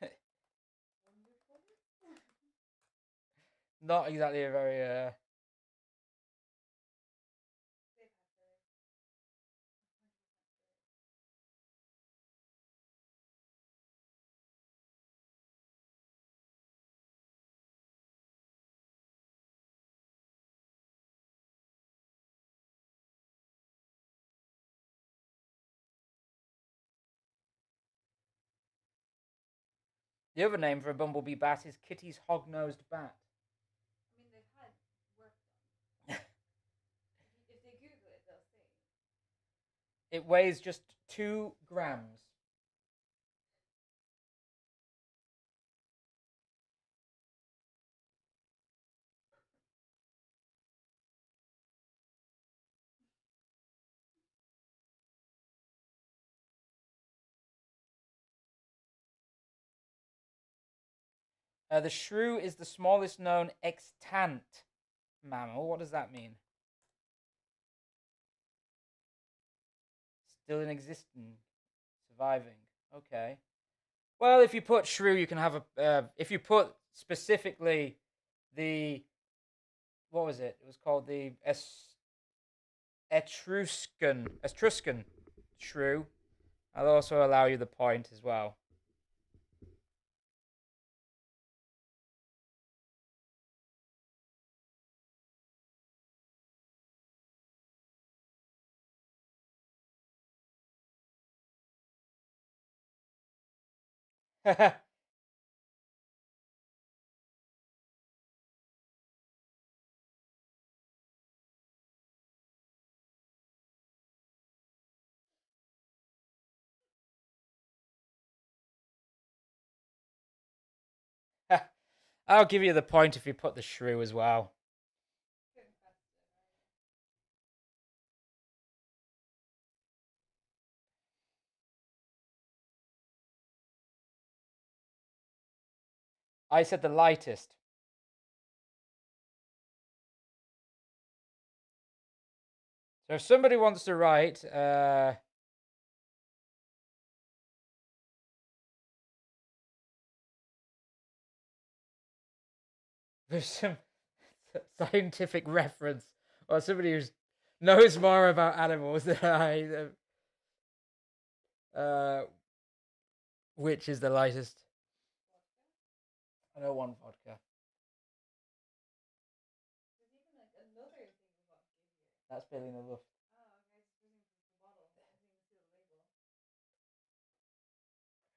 Speaker 3: I'll take any of these. What's the bat?
Speaker 2: Not exactly a very The other name for a bumblebee bat is Kitty's hog-nosed bat.
Speaker 3: I mean, they've had work done. If they Google it, they'll see.
Speaker 2: It weighs just 2 grams. The shrew is the smallest known extant mammal. What does that mean? Still in existence, surviving. Okay. Well, if you put shrew, you can have a. If you put specifically the, what was it? It was called the Etruscan shrew. I'll also allow you the point as well. I'll give you the point if you put the shrew as well. I said the lightest. So if somebody wants to write, there's some scientific reference, or somebody who knows more about animals than I. Which is the lightest? I know one vodka.
Speaker 3: There's even like another thing of vodka here.
Speaker 2: That's Billy in the Luft.
Speaker 3: Oh, okay, it's just the bottle. I didn't even see the label.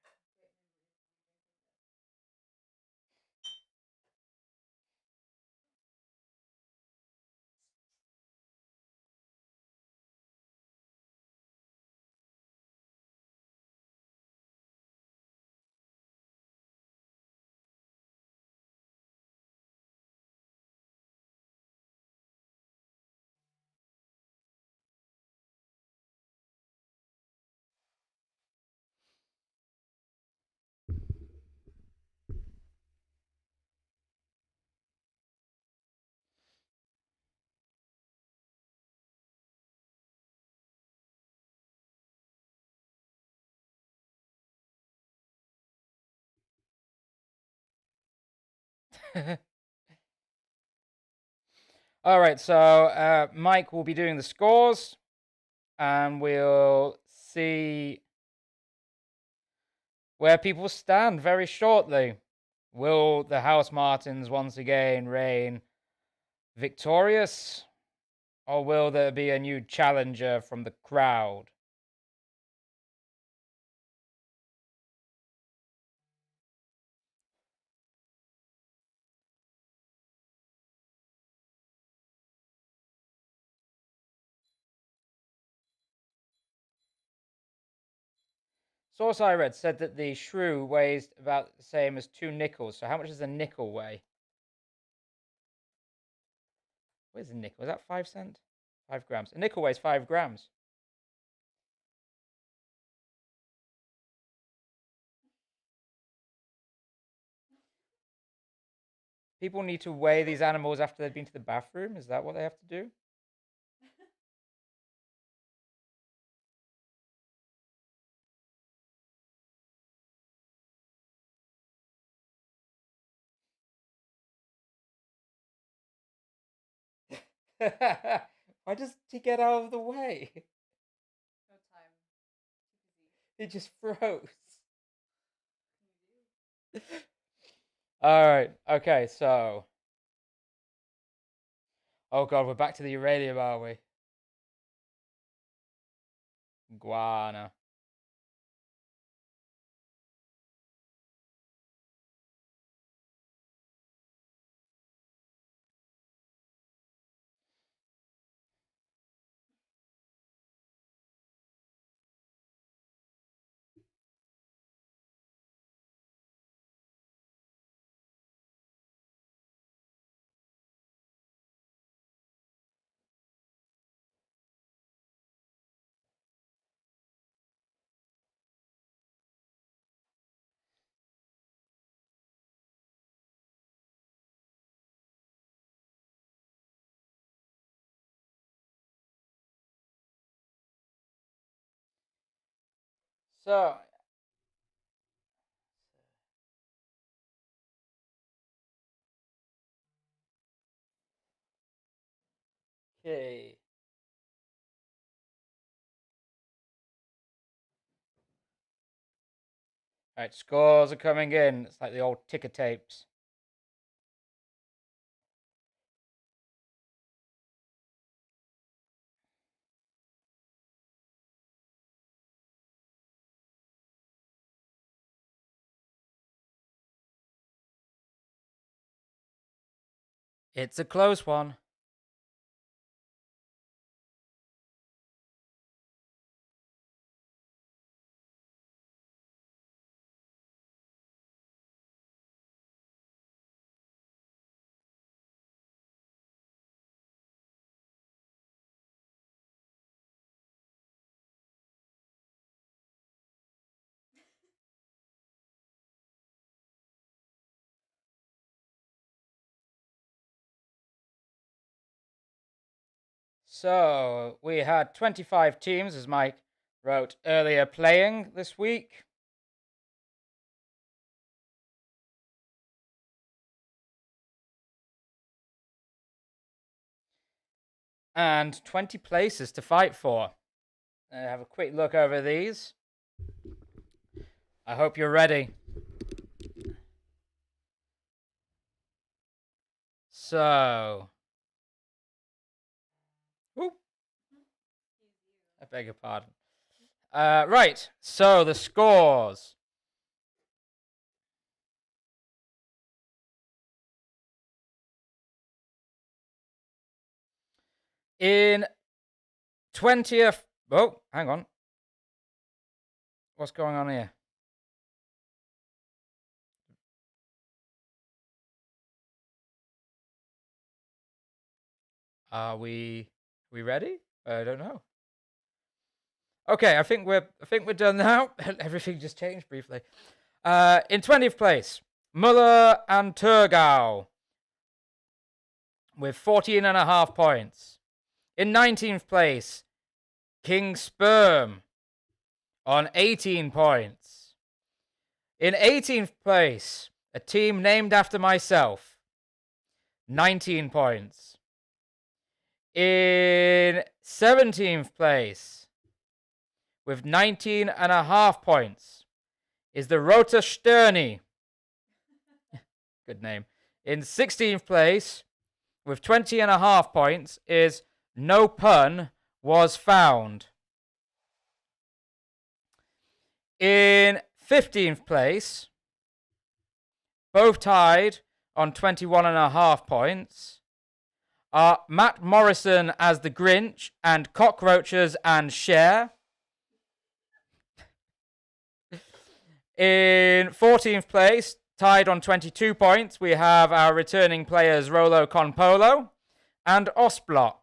Speaker 3: Great memories when drinking this.
Speaker 2: All right, so Mike will be doing the scores, and we'll see where people stand very shortly. Will the House Martins once again reign victorious, or will there be a new challenger from the crowd? Source I read said that the shrew weighs about the same as 2 nickels. So how much does a nickel weigh? Where's a nickel? Is that 5 cents? 5 grams. A nickel weighs 5 grams. People need to weigh these animals after they've been to the bathroom. Is that what they have to do? Why does he get out of the way?
Speaker 3: No time. Too busy.
Speaker 2: He just froze.
Speaker 3: Can you do?
Speaker 2: All right. Okay. So, oh god, we're back to the uranium, are we? Guana. So, okay. All right, scores are coming in. It's like the old ticker tapes. It's a close one. So we had 25 teams, as Mike wrote earlier, playing this week. And 20 places to fight for. Have a quick look over these. I hope you're ready. So, I beg your pardon. Right, so the scores. In 20th... Oh, hang on. What's going on here? Are we ready? I don't know. Okay, I think we're done now. Everything just changed briefly. In 20th place, Muller and Turgau with 14.5 points. In 19th place, King Sperm on 18 points. In 18th place, a team named after myself, 19 points. In 17th place, with 19.5 points, is the Rota Sterni. Good name. In 16th place, with 20.5 points, is No Pun Was Found. In 15th place, both tied on 21.5 points, are Matt Morrison as the Grinch and Cockroaches and Cher. In 14th place, tied on 22 points, we have our returning players Rolo Conpolo and Osblock.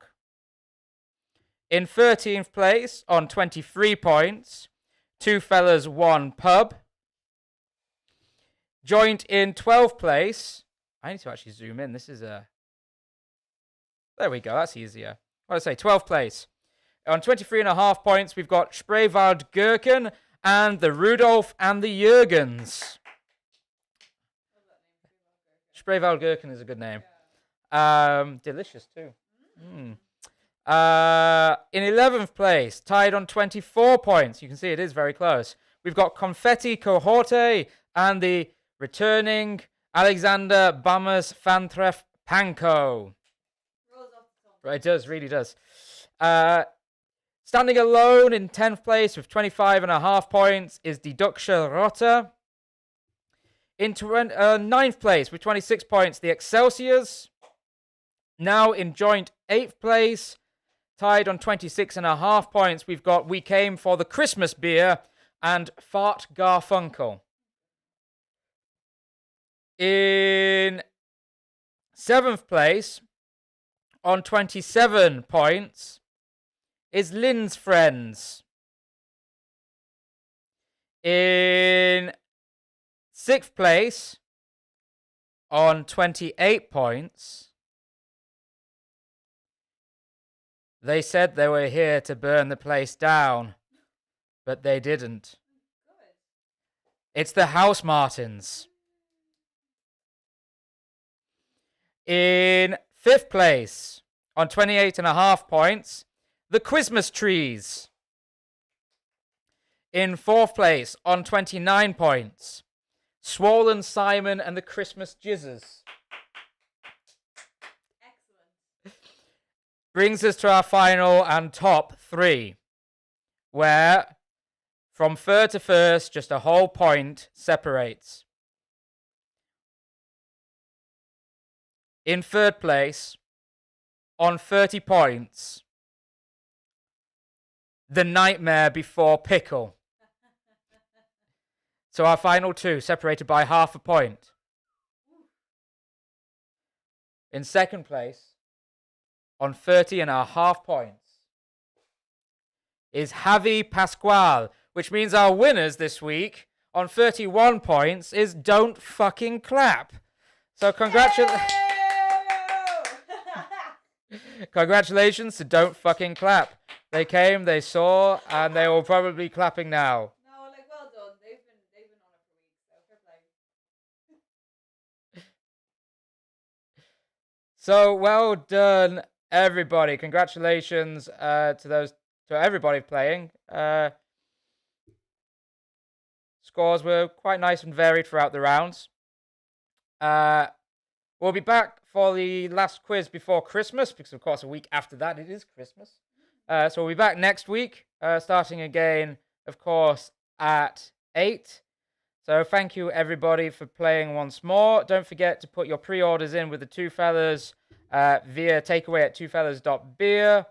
Speaker 2: In 13th place, on 23 points, Two Fellas One Pub. Joint in 12th place, I need to actually zoom in. This is a... There we go, that's easier. What did I say? 12th place. On 23.5 points, we've got Spreewald Gherkin and the Rudolph and the Jurgens. Spreewald Gherkin is a good name. Delicious too. In 11th place, tied on 24 points. You can see it is very close. We've got Confetti Cohorte and the returning Alexander Bamas Fantref Panko. Right, it does, really does. Standing alone in 10th place with 25.5 points is Deduction Rota. In 9th place with 26 points, the Excelsiors. Now in joint 8th place, tied on 26.5 points, we've got We Came for the Christmas Beer and Fart Garfunkel. In 7th place, on 27 points, is Lynn's Friends. In 6th place, on 28 points, they said they were here to burn the place down, but they didn't. It's the House Martins. In 5th place, on 28.5 points, the Quizmas Trees. In 4th place, on 29 points, Swollen Simon and the Christmas Jizzers. Excellent. Brings us to our final and top 3, where from third to first, just a whole point separates. In third place, on 30 points, The Nightmare Before Pickle. So our final two, separated by half a point. In second place, on 30.5 points, is Javi Pascual, which means our winners this week on 31 points is Don't Fucking Clap. So congratulations to Don't Fucking Clap. They came, they saw, and they will probably be clapping now.
Speaker 3: No, like, well done. They've been on it for weeks, so fair play.
Speaker 2: So well done, everybody. Congratulations to everybody playing. Scores were quite nice and varied throughout the rounds. We'll be back for the last quiz before Christmas, because of course a week after that it is Christmas. So we'll be back next week, starting again, of course, at 8. So thank you, everybody, for playing once more. Don't forget to put your pre-orders in with the Two Fellas via takeaway at twofellas.beer.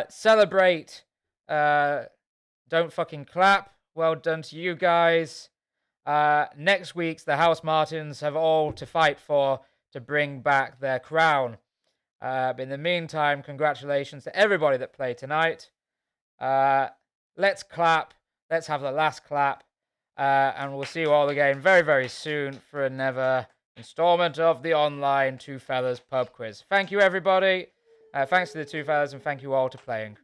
Speaker 2: Celebrate. Don't fucking clap. Well done to you guys. Next week's the House Martins have all to fight for to bring back their crown. But in the meantime, congratulations to everybody that played tonight. Let's clap. Let's have the last clap. And we'll see you all again very, very soon for another installment of the online Two Fellas pub quiz. Thank you, everybody. Thanks to the Two Fellas, and thank you all for playing.